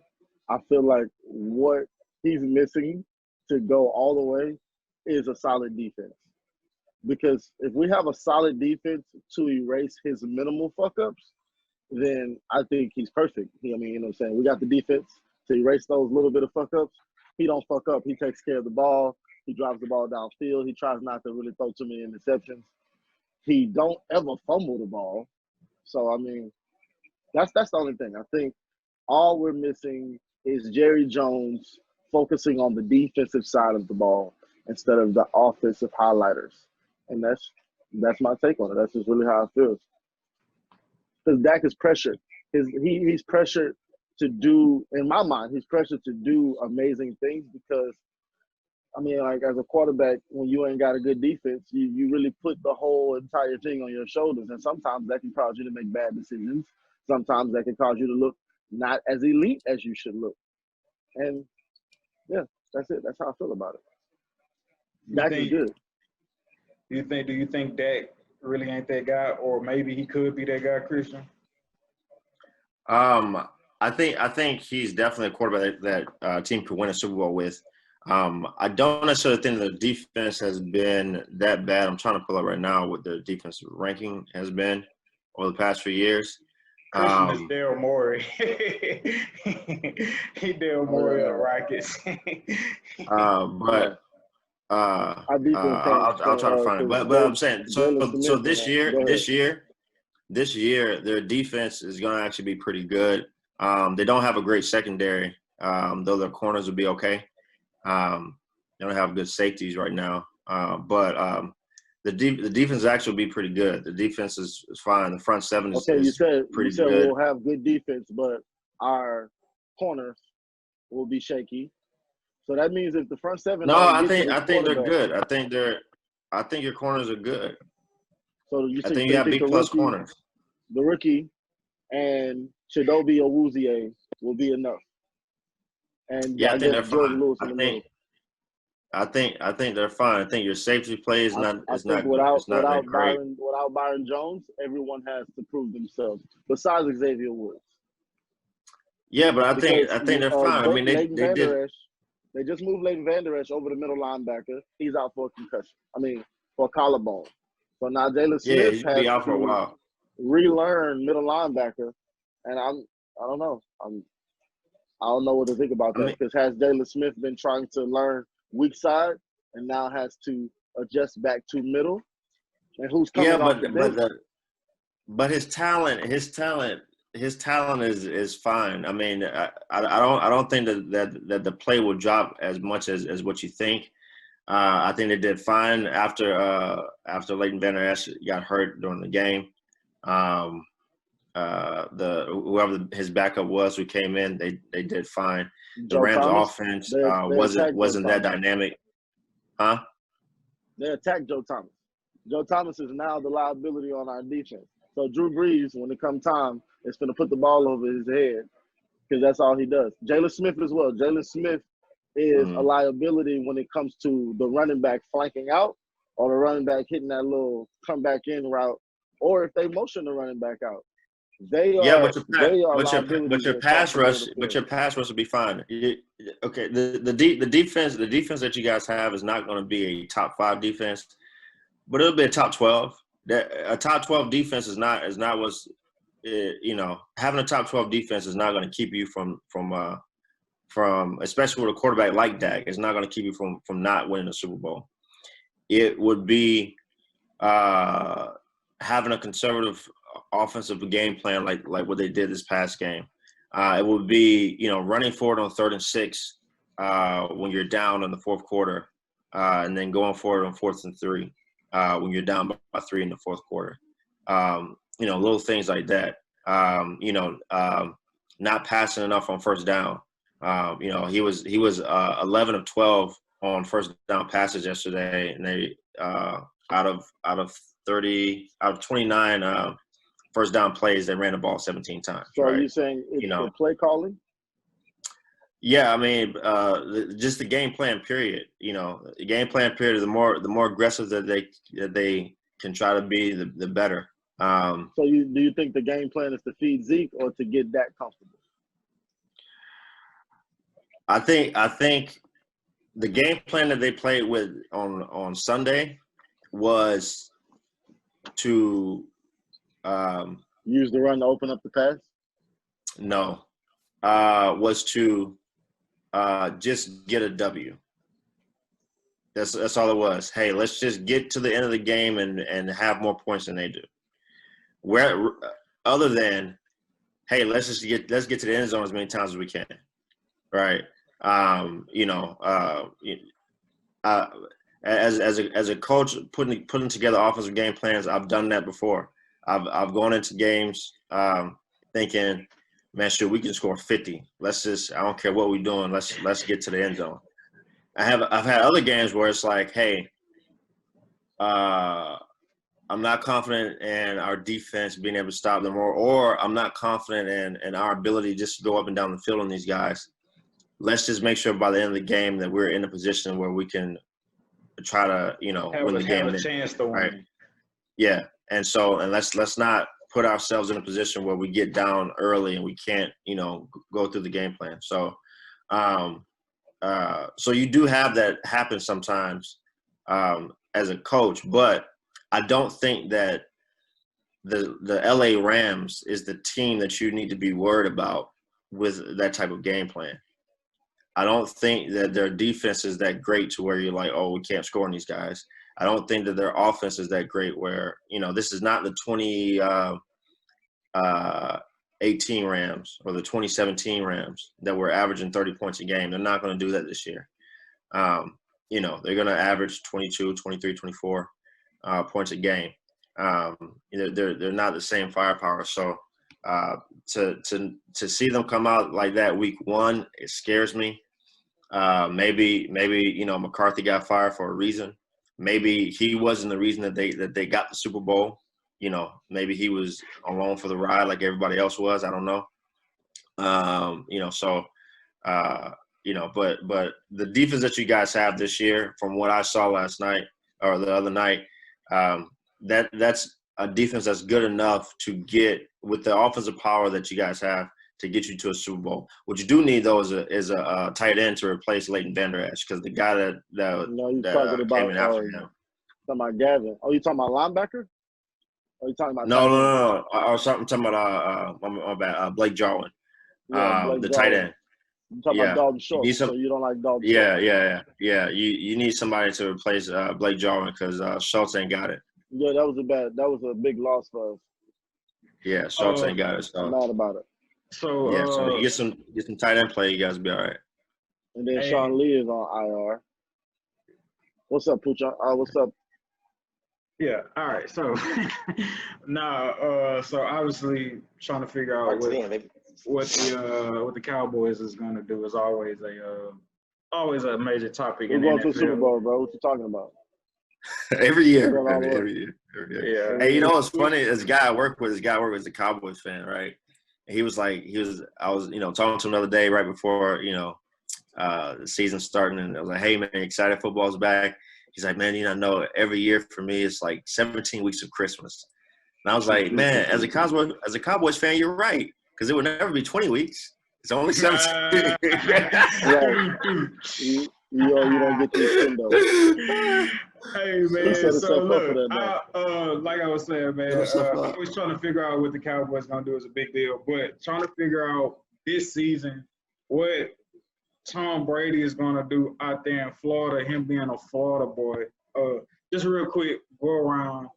I feel like what he's missing to go all the way is a solid defense. Because if we have a solid defense to erase his minimal fuck-ups, then I think he's perfect. You know what I'm saying? We got the defense to erase those little bit of fuck-ups. He don't fuck up. He takes care of the ball. He drives the ball downfield. He tries not to really throw too many interceptions. He don't ever fumble the ball. So, that's the only thing. I think all we're missing is Jerry Jones focusing on the defensive side of the ball instead of the offensive highlighters. And that's my take on it. That's just really how it feels. Because Dak is pressured. He's pressured to do, in my mind, he's pressured to do amazing things because, I mean, like as a quarterback, when you ain't got a good defense, you really put the whole entire thing on your shoulders. And sometimes that can cause you to make bad decisions. Sometimes that can cause you to look not as elite as you should look. And, yeah, that's it. That's how I feel about it. Dak is good. Do you think Dak really ain't that guy, or maybe he could be that guy, Christian? I think he's definitely a quarterback that a team could win a Super Bowl with. I don't necessarily think the defense has been that bad. I'm trying to pull up right now what the defensive ranking has been over the past few years. Christian is Daryl Morey. He Daryl Morey of Rockets. But I'll try to find it. But I'm saying so this year their defense is going to actually be pretty good. They don't have a great secondary, though their corners will be okay. They don't have good safeties right now, but the defense actually will be pretty good. The defense is fine. The front seven is pretty good. We'll have good defense, but our corners will be shaky. So that means if the front seven. No, I think they're good. I think your corners are good. So I think you have B+ corners. The rookie and Chidobe Awuzie will be enough. And yeah, I think they're fine. I think they're fine. I think your safety play is not that great. Without Byron Jones, everyone has to prove themselves. Besides Xavier Woods. Yeah, but I think they're fine. I mean, they did. They just moved Leighton Vander Esch over the middle linebacker. He's out for a concussion. For a collarbone. So now Jalen Smith he's be out for a while. Relearn middle linebacker, and I don't know. I don't know what to think about that because has Jalen Smith been trying to learn weak side and now has to adjust back to middle? And who's coming off the bench? But his talent is fine. I mean, I don't think that the play will drop as much as what you think. I think they did fine after Leighton Vander Esch got hurt during the game. Whoever his backup was who came in, they did fine. The Rams offense wasn't that dynamic. Huh? They attacked Joe Thomas. Joe Thomas is now the liability on our defense. So Drew Brees, when it comes time, is going to put the ball over his head because that's all he does. Jalen Smith as well. Jalen Smith is a liability when it comes to the running back flanking out or the running back hitting that little come back in route, or if they motion the running back out. But your pass rush will be fine. Okay, the defense that you guys have is not going to be a top 5 defense, but it'll be a top 12. A top 12 defense is not what's having a top 12 defense is not going to keep you from especially with a quarterback like Dak, it's not going to keep you from not winning the Super Bowl. It would be having a conservative offensive game plan like what they did this past game. It would be running forward on 3rd and 6 when you're down in the fourth quarter, and then going forward on 4th and 3 when you're down by 3 in the fourth quarter. Little things like that. Not passing enough on first down. He was 11 of 12 on first down passes yesterday, and they out of 29 first down plays, they ran the ball 17 times. So right? Are you saying it's the play calling? Yeah, I mean, just the game plan period. The game plan period. The more aggressive that they can try to be, the better. So do you think the game plan is to feed Zeke or to get that comfortable? I think the game plan that they played with on Sunday was to use the run to open up the pass. No, was to just get a W. That's all it was. Hey, let's just get to the end of the game and have more points than they do. Other than, hey, let's get to the end zone as many times as we can. right? As a coach, putting together offensive game plans, I've done that before. I've gone into games thinking, man, sure, we can score 50. I don't care what we're doing. Let's get to the end zone. I've had other games where it's like, hey, I'm not confident in our defense being able to stop them, or I'm not confident in our ability just to go up and down the field on these guys. Let's just make sure by the end of the game that we're in a position where we can try to, win the game. Have a chance to win. Right? Yeah, and let's not put ourselves in a position where we get down early and we can't, go through the game plan. So, so you do have that happen sometimes as a coach, but I don't think that the LA Rams is the team that you need to be worried about with that type of game plan. I don't think that their defense is that great to where you're like, oh, we can't score on these guys. I don't think that their offense is that great where, this is not the 2018 Rams or the 2017 Rams that were averaging 30 points a game. They're not going to do that this year. They're going to average 22, 23, 24 points a game. They're not the same firepower. So to see them come out like that week one, it scares me. Maybe McCarthy got fired for a reason. Maybe he wasn't the reason that they got the Super Bowl. Maybe he was along for the ride like everybody else was. I don't know. But the defense that you guys have this year, from what I saw last night or the other night, that's a defense that's good enough to get with the offensive power that you guys have to get you to a Super Bowl. What you do need though is a tight end to replace Leighton Vander Esch, because the guy that came in after him. Talking about Gavin. Oh, you talking about linebacker? Or you talking about No. I was talking about Blake Jarwin, the tight end. You talking about Dalton Schultz, so you don't like Dalton Schultz. Yeah. You need somebody to replace Blake Jarwin because Schultz ain't got it. Yeah, that was a big loss for us. Yeah, Schultz ain't got it. So I'm mad about it. So so you get some tight end play, you guys will be all right. And then Sean Lee is on IR. What's up, Pucha? What's up? Yeah, all right. So so obviously trying to figure out what the Cowboys is going to do is always a major topic. We're going to the Super Bowl, bro. What you talking about? Every year. Yeah. Hey, what's funny? This guy I work with is a Cowboys fan, right? And I was talking to him the other day right before, the season starting, and I was like, hey man, excited football's back. He's like, man, I know every year for me it's like 17 weeks of Christmas. And I was like, man, as a Cowboys fan, you're right, because it would never be 20 weeks. It's only 17. You don't get this window. Hey man, so look, like I was saying, man, I was trying to figure out what the Cowboys gonna do is a big deal, but trying to figure out this season what Tom Brady is gonna do out there in Florida, him being a Florida boy. Just real quick, go around,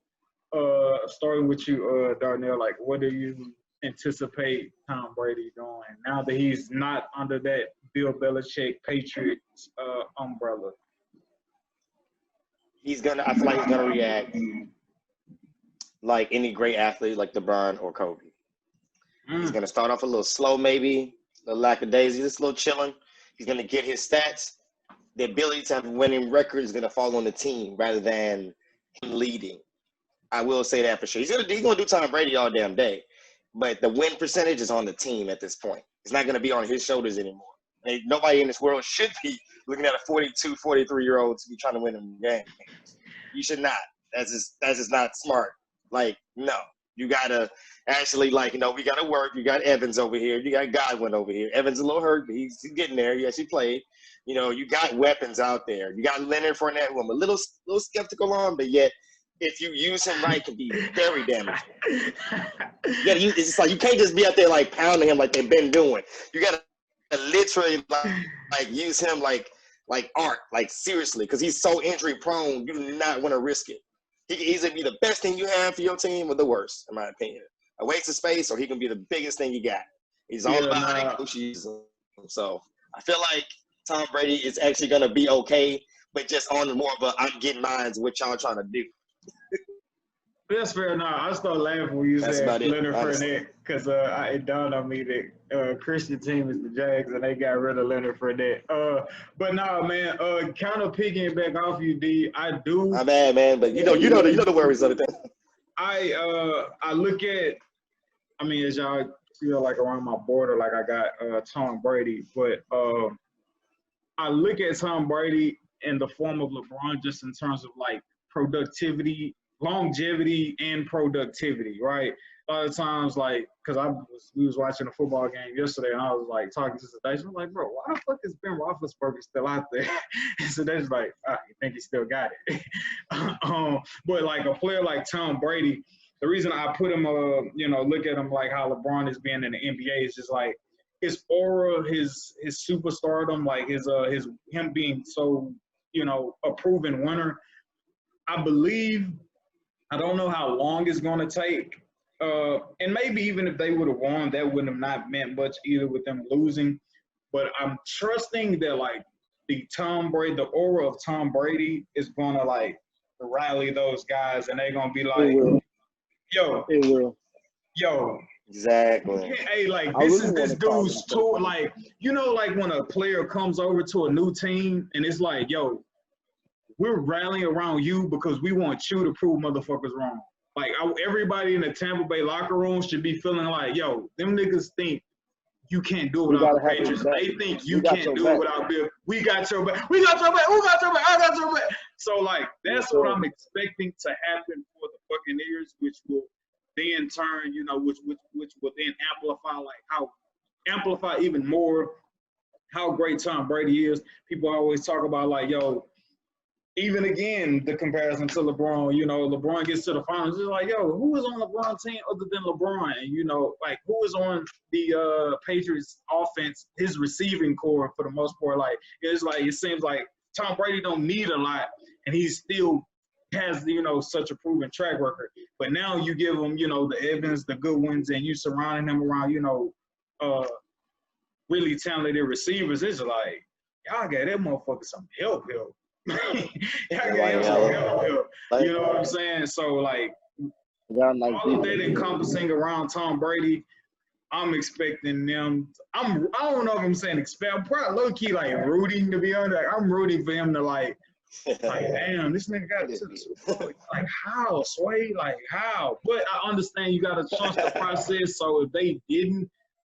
starting with you, Darnell. Like, what do you anticipate Tom Brady doing now that he's not under that Bill Belichick Patriots umbrella? I feel like he's gonna react like any great athlete, like LeBron or Kobe. He's gonna start off a little slow, maybe a little lackadaisy, just a little chilling. He's gonna get his stats. The ability to have a winning record is gonna fall on the team rather than him leading. I will say that for sure. He's gonna do Tom Brady all damn day, but the win percentage is on the team at this point. It's not gonna be on his shoulders anymore. Nobody in this world should be looking at a 42, 43-year-old to be trying to win a game. You should not. That's just not smart. Like, no. You got to actually, we got to work. You got Evans over here. You got Godwin over here. Evans a little hurt, but he's getting there. He actually played. You got weapons out there. You got Leonard Fournette, who I'm a little skeptical on, but yet if you use him right, can be very damaging. It's just like you can't just be out there pounding him like they've been doing. You got to literally use him like art, seriously, because he's so injury prone. You do not want to risk it. He can either be the best thing you have for your team or the worst, in my opinion. A waste of space, or he can be the biggest thing you got. He's all about how they coach you. So I feel like Tom Brady is actually going to be okay, but just on more of a I'm getting mines what y'all trying to do. That's fair enough. I started laughing when you That's said about it, Leonard honestly. Fournette because it dawned on me that Christian team is the Jags and they got rid of Leonard Fournette. But nah, man. Kind of picking back off you, D. I do. My bad, man, but you know the worries of the thing. I look at. I mean, as y'all feel like around my border, like I got Tom Brady, but I look at Tom Brady in the form of LeBron just in terms of like productivity, longevity, and productivity, right? A lot of times, like, because we was watching a football game yesterday, and I was like talking to Sedatious. I'm like, bro, why the fuck is Ben Roethlisberger still out there? And Sedatious like, you think he still got it? But like a player like Tom Brady, the reason I put him, look at him like how LeBron is being in the NBA is just like his aura, his superstardom, like him being so, a proven winner. I believe, I don't know how long it's going to take. And maybe even if they would have won, that wouldn't have not meant much either with them losing. But I'm trusting that, like, the aura of Tom Brady is going to, like, rally those guys. And they're going to be like, It will. Yo. Exactly. Hey, like, this is this dude's tour. Like, like when a player comes over to a new team and it's like, yo, we're rallying around you because we want you to prove motherfuckers wrong. Like, everybody in the Tampa Bay locker room should be feeling like, yo, them niggas think you can't do it without the Patriots. They think you can't do it without Bill. We got your back. We got your back. Who got your back? I got your back. So, like, that's what I'm expecting to happen for the Buccaneers, which will then turn, which will then amplify even more how great Tom Brady is. People always talk about, like, yo, even again, the comparison to LeBron, LeBron gets to the finals. It's like, yo, who is on LeBron's team other than LeBron? And, like, who is on the Patriots offense, his receiving core for the most part? Like, it's like, it seems like Tom Brady don't need a lot, and he still has, such a proven track record. But now you give him, the Evans, the good ones, and you surrounding him around, really talented receivers. It's like, y'all got that motherfucker some help. You know what I'm saying? So, like, all of that encompassing around Tom Brady, I'm expecting them. I don't know if I'm saying expect. I'm probably low key like rooting, to be honest. Like, I'm rooting for him to like damn, this nigga got to like how Sway, like how. But I understand you got to trust the process. So if they didn't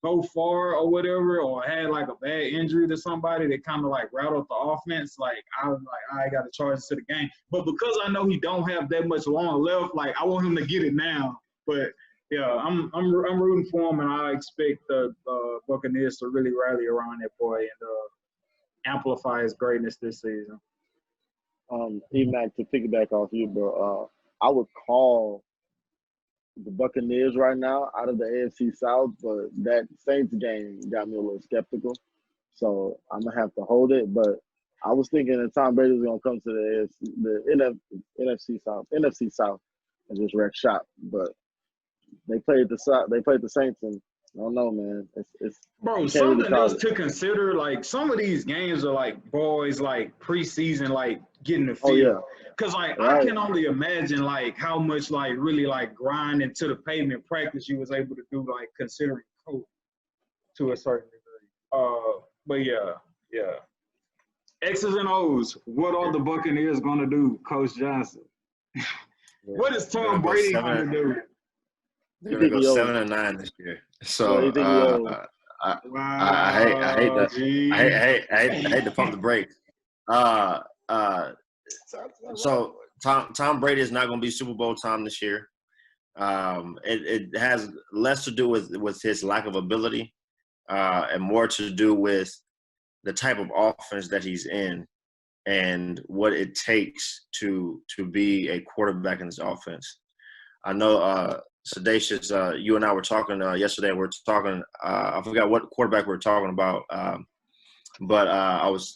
go far or whatever, or had like a bad injury to somebody that kind of like rattled the offense, like I was like, I got to charge it to the game. But because I know he don't have that much long left, like I want him to get it now. But yeah, I'm rooting for him, and I expect the Buccaneers to really rally around that boy and amplify his greatness this season. E-Mac, to piggyback off you, bro, I would call the Buccaneers right now out of the AFC South, but that Saints game got me a little skeptical. So I'm going to have to hold it. But I was thinking that Tom Brady was going to come to the NFC South and just wreck shop. But they played the Saints, and I don't know, man. It's bro, something else to consider. Like, some of these games are like boys, like preseason, like getting the feel. Oh, yeah. Cause like I can only imagine like how much like really like grind into the pavement practice you was able to do, like considering COVID to a certain degree. But yeah. X's and O's. What are the Buccaneers gonna do, Coach Johnson? What is Tom Brady gonna do? They're gonna go 7-9 this year. So I hate to pump the brakes. So Tom Brady is not going to be Super Bowl Tom this year. It has less to do with his lack of ability and more to do with the type of offense that he's in and what it takes to be a quarterback in this offense. I know Sedatious, you and I were talking yesterday. We were talking. I forgot what quarterback we were talking about. But I was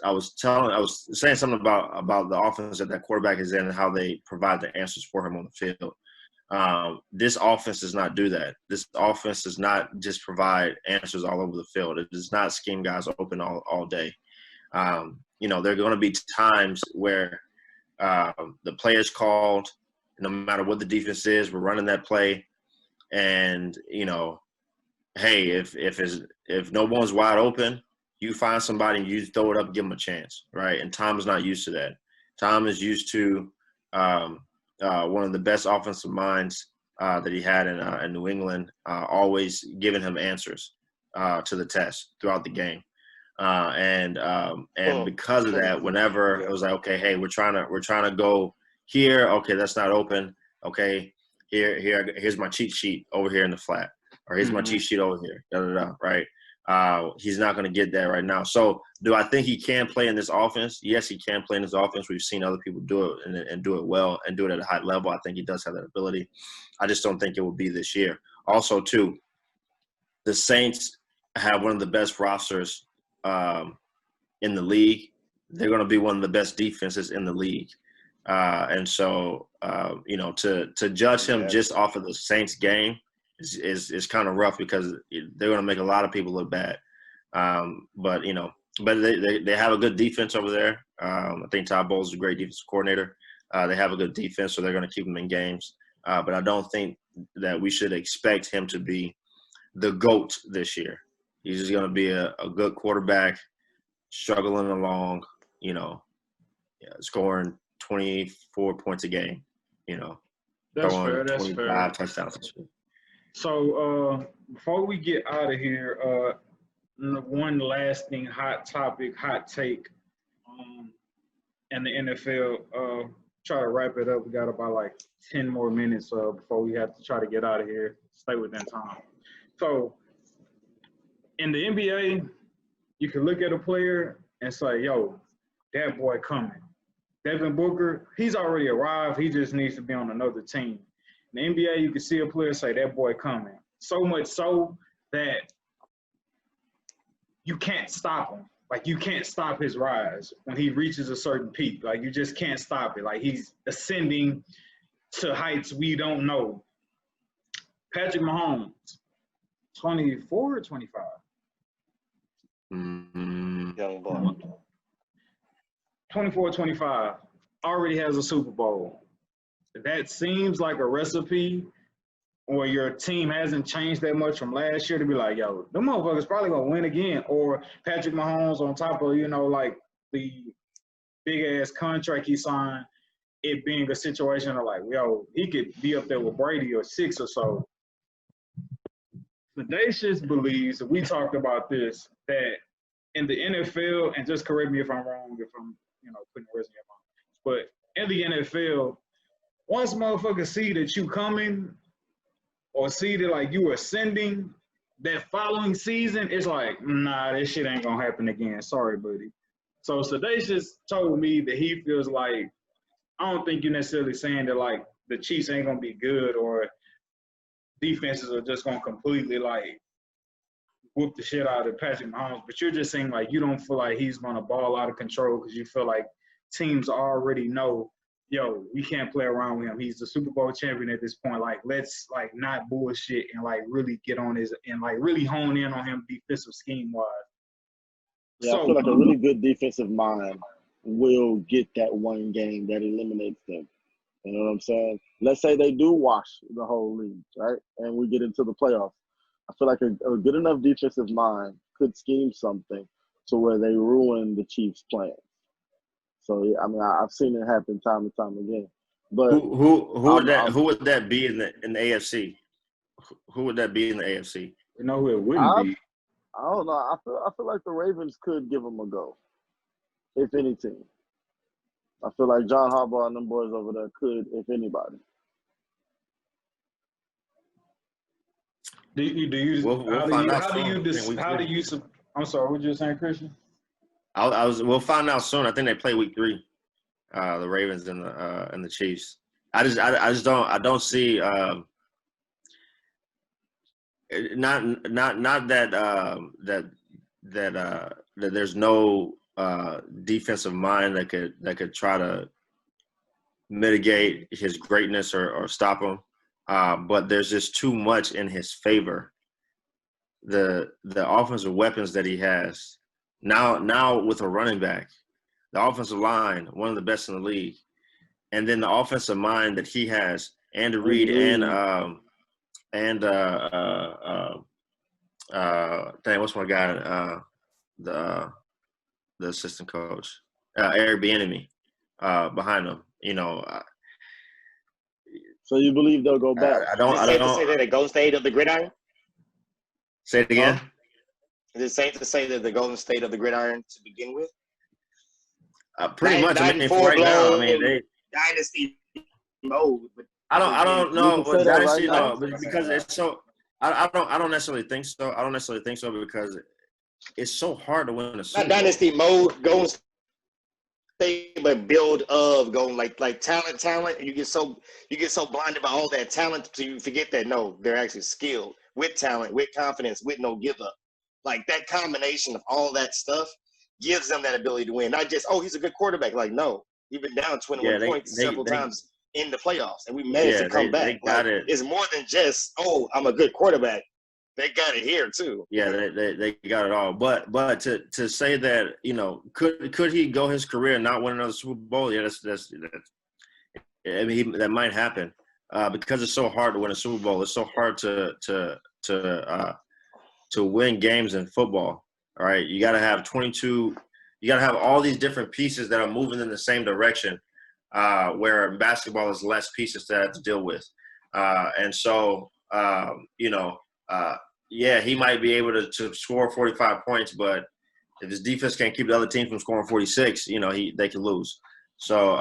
saying something about the offense that quarterback is in and how they provide the answers for him on the field. This offense does not do that. This offense does not just provide answers all over the field. It does not scheme guys open all day. You know, there are going to be times where the play is called, no matter what the defense is, we're running that play. And, you know, hey, if no one's wide open, you find somebody and you throw it up and give them a chance, right? And Tom is not used to that. Tom is used to one of the best offensive minds that he had in New England, always giving him answers to the test throughout the game. And because of that, whenever it was like, okay, hey, we're trying to go here. Okay, that's not open. Okay, here's my cheat sheet over here in the flat, or here's my cheat sheet over here. Right? He's not going to get that right now. So, do I think he can play in this offense? Yes, he can play in this offense. We've seen other people do it and do it well and do it at a high level. I think he does have that ability. I just don't think it will be this year. Also, too, the Saints have one of the best rosters in the league. They're going to be one of the best defenses in the league. And so, you know, to judge him just off of the Saints game is kind of rough, because they're going to make a lot of people look bad. But, you know, but they have a good defense over there. I think Todd Bowles is a great defensive coordinator. They have a good defense, so they're going to keep them in games. But I don't think that we should expect him to be the GOAT this year. He's just going to be a good quarterback, struggling along, you know, scoring 24 points a game, you know. That's fair. That's 25 fair. touchdowns. So before we get out of here, one last thing, hot topic, hot take in the NFL. Try to wrap it up. We got about like 10 more minutes before we have to try to get out of here. Stay within time. So in the NBA, you can look at a player and say, yo, that boy coming. Devin Booker, he's already arrived. He just needs to be on another team. In the NBA, you can see a player say, that boy coming. So much so that you can't stop him. Like, you can't stop his rise when he reaches a certain peak. Like, you just can't stop it. Like, he's ascending to heights we don't know. Patrick Mahomes, 24 or 25? Young boy. 24, 25, already has a Super Bowl. That seems like a recipe where your team hasn't changed that much from last year to be like, yo, them motherfuckers probably going to win again. Or Patrick Mahomes on top of, you know, like the big-ass contract he signed, it being a situation of like, yo, he could be up there with Brady or 6 or so. Sedatious believes, we talked about this, that in the NFL, and just correct me if I'm wrong, if I'm, you know, putting words in your mouth, but in the NFL, once motherfuckers see that you coming or see that like you ascending, that following season, it's like, nah, this shit ain't gonna happen again. Sorry, buddy. So Sedatious told me that he feels like, I don't think you're necessarily saying that like the Chiefs ain't gonna be good or defenses are just gonna completely like whoop the shit out of Patrick Mahomes, but you're just saying like you don't feel like he's gonna ball out of control because you feel like teams already know, yo, we can't play around with him. He's the Super Bowl champion at this point. Like, let's like not bullshit and like really get on his and like really hone in on him defensive scheme wise. Yeah, So, I feel like a really good defensive mind will get that one game that eliminates them. You know what I'm saying? Let's say they do wash the whole league, right? And we get into the playoffs. I feel like a good enough defensive mind could scheme something to where they ruin the Chiefs' plans. So yeah, I mean, I've seen it happen time and time again. But who would that be in the AFC? Who would that be in the AFC? You know who it wouldn't be? I don't know. I feel like the Ravens could give them a go, if any team. I feel like John Harbaugh and them boys over there could, if anybody. I'm sorry, what you saying, Christian? We'll find out soon. I think they play week 3, the Ravens and the Chiefs. I don't see not that there's no defensive mind that could try to mitigate his greatness or stop him. but there's just too much in his favor. The offensive weapons that he has now with a running back, the offensive line, one of the best in the league, and then the offensive mind that he has, Andy Reid what's my guy? The assistant coach, Eric Bieniemy, behind him. So you believe they'll go back? Is it safe to say they're the Golden State of the gridiron? Say it again. Is it safe to say they're the Golden State of the gridiron to begin with? Pretty much. I mean, for right now, they dynasty mode. I don't know, but dynasty, right but because it's so. I don't necessarily think so. I don't necessarily think so because it's so hard to win a Super Bowl. Not dynasty mode, Golden State, but build of going like talent, and you get so blinded by all that talent so you forget that no, they're actually skilled with talent, with confidence, with no give up. Like that combination of all that stuff gives them that ability to win. Not just he's a good quarterback. Like no, he's been down 21 points several times in the playoffs, and we managed to come back. It's more than just I'm a good quarterback. They got it here too. Yeah, they got it all. But to say that could he go his career and not win another Super Bowl? Yeah, that's I mean that might happen because it's so hard to win a Super Bowl. It's so hard to win games in football. All right, you got to have 22. You got to have all these different pieces that are moving in the same direction. Where in basketball is less pieces to have to deal with. And so, he might be able to score 45 points, but if his defense can't keep the other team from scoring 46, they can lose. So,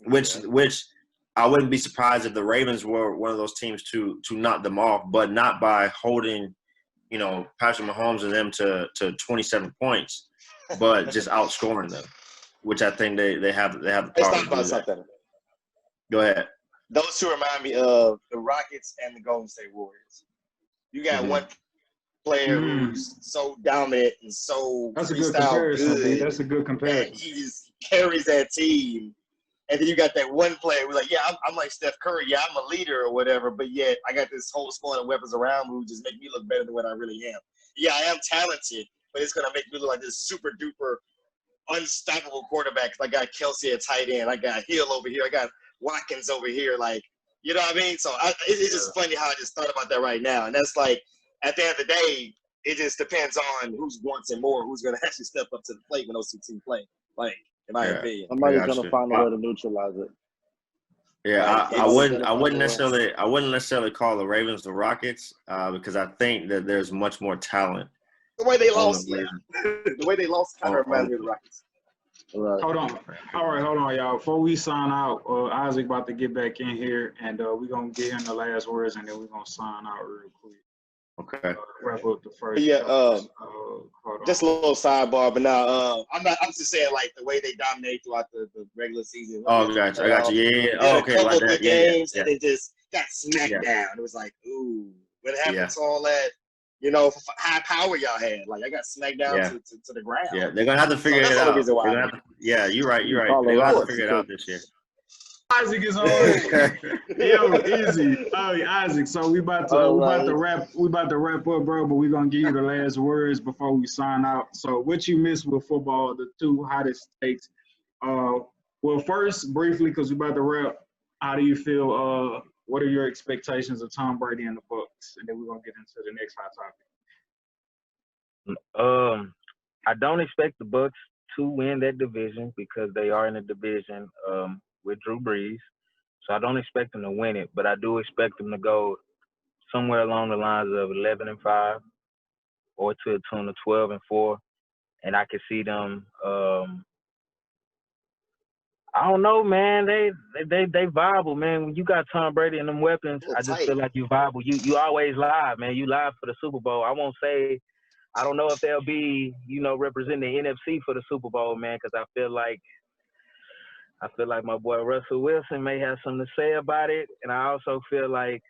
which I wouldn't be surprised if the Ravens were one of those teams to knock them off, but not by holding, Patrick Mahomes and them to 27 points, but just outscoring them. Which I think they have the power. Let's talk about something. Go ahead. Those two remind me of the Rockets and the Golden State Warriors. You got one player who's so dominant and so that's a good comparison. That's a good comparison. He just carries that team. And then you got that one player who's like, yeah, I'm like Steph Curry. Yeah, I'm a leader or whatever, but yet I got this whole squad of weapons around me who just make me look better than what I really am. Yeah, I am talented, but it's going to make me look like this super duper unstoppable quarterback. I got Kelsey at tight end. I got Hill over here. I got Watkins over here. Like, you know what I mean? So it's just funny how I just thought about that right now. And that's like, at the end of the day, it just depends on who's wanting more, who's going to actually step up to the plate when those two teams play. Like, in my opinion, somebody's going to find a way to neutralize it. Yeah, I wouldn't necessarily call the Ravens the Rockets because I think that there's much more talent. The way they lost, the way they lost kind of reminds me of the Rockets. Right. Hold on. All right, hold on, y'all. Before we sign out, Isaac about to get back in here, and we're going to get him the last words, and then we're going to sign out real quick. Okay. Wrap up the first. Yeah, just a little sidebar, but now I'm just saying like the way they dominated throughout the regular season. Oh, gotcha. I got you. Yeah. Oh, okay, a couple like of that. games, Yeah. and they just got smacked down. It was like, ooh, what happened to all that? High power y'all had. Like, I got smacked down to the ground. Yeah, they're gonna have to figure it out. You're right. You're right. They're gonna have to figure it out this year. Isaac is on. Yo, easy. Oh, Isaac. So we about to wrap up, bro. But we're gonna give you the last words before we sign out. So, what you missed with football? The two hottest takes. Well, first, briefly, because we're about to wrap. How do you feel? What are your expectations of Tom Brady and the Bucs? And then we're gonna get into the next hot topic. I don't expect the Bucs to win that division because they are in a division with Drew Brees. So I don't expect them to win it, but I do expect them to go somewhere along the lines of 11-5 or to a tune of 12-4. And I could see them I don't know, man. They viable, man. When you got Tom Brady and them weapons, I just feel like you viable. You always live, man. You live for the Super Bowl. I won't say I don't know if they'll be, representing the NFC for the Super Bowl, man, because I feel like my boy Russell Wilson may have something to say about it. And I also feel like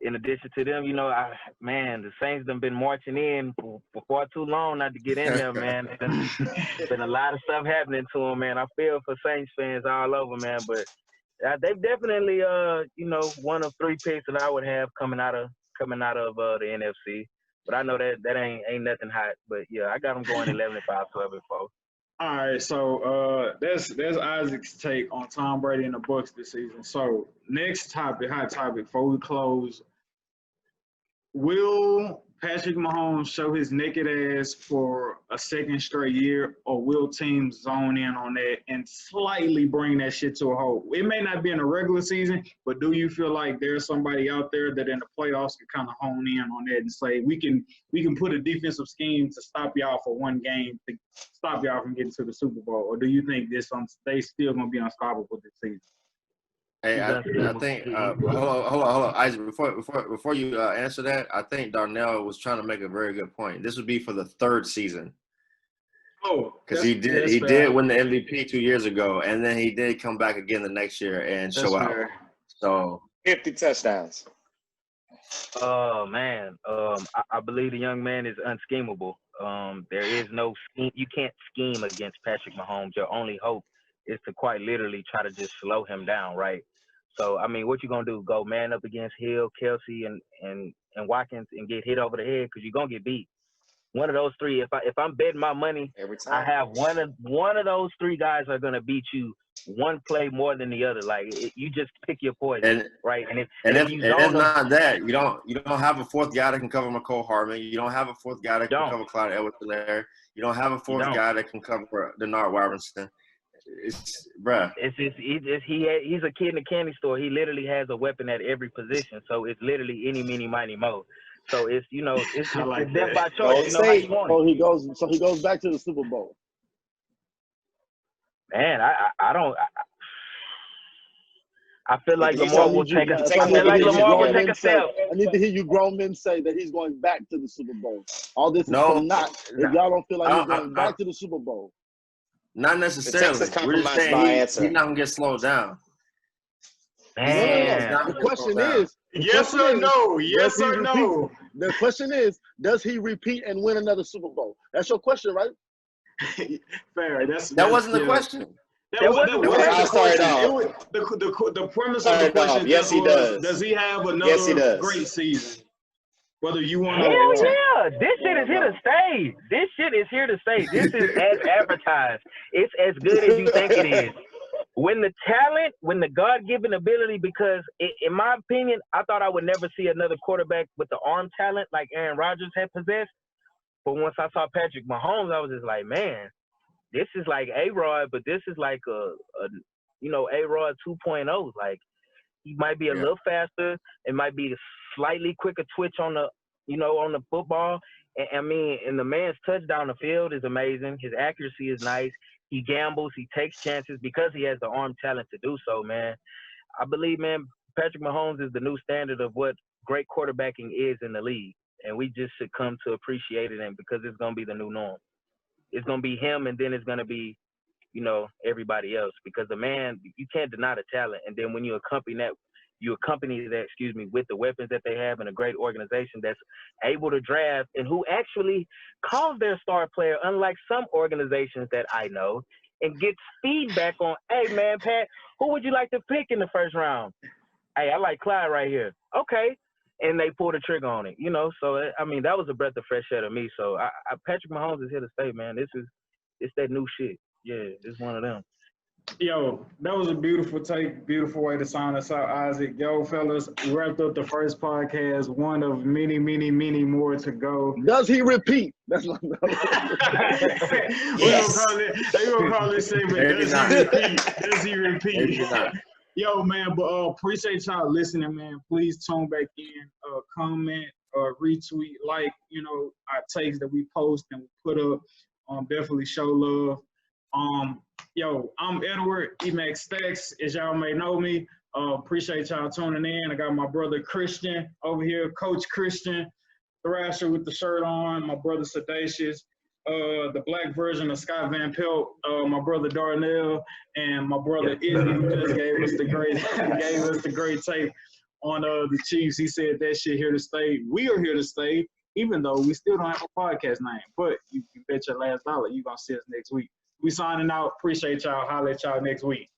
in addition to them, the Saints done been marching in for far too long not to get in there, man. There's been a lot of stuff happening to them, man. I feel for Saints fans all over, man. But They've definitely, one of 3 picks that I would have coming out of the NFC. But I know that ain't nothing hot. But yeah, I got them going 11-5, 12-4. All right, so that's Isaac's take on Tom Brady and the Bucs this season. So next topic, hot topic, before we close, will Patrick Mahomes show his naked ass for a second straight year, or will teams zone in on that and slightly bring that shit to a halt? It may not be in a regular season, but do you feel like there's somebody out there that in the playoffs can kind of hone in on that and say we can put a defensive scheme to stop y'all for one game to stop y'all from getting to the Super Bowl? Or do you think they still gonna be unstoppable this season? Hey, I think hold on, Isaac. Before you answer that, I think Darnell was trying to make a very good point. This would be for the 3rd season. Oh, because he did win the MVP 2 years ago, and then he did come back again the next year and show out. So 50 touchdowns. Oh man, I believe the young man is unschemable. There is no scheme. You can't scheme against Patrick Mahomes. Your only hope is to quite literally try to just slow him down, right? So, I mean, what you going to do? Go man up against Hill, Kelsey, and Watkins and get hit over the head because you're going to get beat. One of those 3, if I'm betting my money, every time I have one of those 3 guys are going to beat you one play more than the other. Like, you just pick your poison, right? And if not that, you don't have a 4th guy that can cover McCole Hardman. You don't have a 4th guy that can cover Clyde Edwards-Helaire. You don't have a 4th guy that can cover Denard Robinson. It's he's a kid in a candy store. He literally has a weapon at every position. So it's literally any, mini, mighty, mo. So it's it's death by choice. So he goes back to the Super Bowl. Man, I feel like Lamar will take a step. I need to hear you grown men say that he's going back to the Super Bowl. All this is not. If y'all don't feel like he's going back to the Super Bowl. Not necessarily. We're just saying he's not going to get slowed down. Man. The question is, yes or no? Yes or no? The question is, does he repeat and win another Super Bowl? That's your question, right? Fair. That wasn't the question. The premise of the question does he have another great season? Whether you want to. Hell yeah. This shit is here to stay. This is as advertised. It's as good as you think it is. When the God-given ability, because in my opinion, I thought I would never see another quarterback with the arm talent like Aaron Rodgers had possessed. But once I saw Patrick Mahomes, I was just like, man, this is like A-Rod, but this is like A-Rod 2.0. Like, he might be a little faster. It might be a slightly quicker twitch on the football. And the man's touch down the field is amazing. His accuracy is nice. He gambles. He takes chances because he has the arm talent to do so, man. I believe, man, Patrick Mahomes is the new standard of what great quarterbacking is in the league. And we just should come to appreciate it, and because it's going to be the new norm. It's going to be him, and then it's going to be, everybody else. Because the man, you can't deny the talent. And then when you accompany that with the weapons that they have and a great organization that's able to draft and who actually calls their star player, unlike some organizations that I know, and gets feedback on, hey, man, Pat, who would you like to pick in the first round? Hey, I like Clyde right here. Okay. And they pull the trigger on it, So, that was a breath of fresh air to me. So, Patrick Mahomes is here to stay, man. It's that new shit. Yeah, it's one of them. Yo, that was a beautiful take, beautiful way to sign us out, Isaac. Yo, fellas, we wrapped up the first podcast, one of many, many, many more to go. Does he repeat? That's what yes. They gonna probably say, but does he repeat? Yo, man, but appreciate y'all listening, man. Please tune back in, comment, retweet, like, our takes that we post and put up. Definitely show love. Yo, I'm Edward, Emcstats, as y'all may know me. Appreciate y'all tuning in. I got my brother Christian over here, Coach Christian, Thrasher with the shirt on, my brother Sedatious, the black version of Scott Van Pelt, my brother Darnell, and my brother Izzy, who just gave us the great tape on the Chiefs. He said that shit here to stay. We are here to stay, even though we still don't have a podcast name. But you bet your last dollar you're gonna see us next week. We signing out. Appreciate y'all. Holler at y'all next week.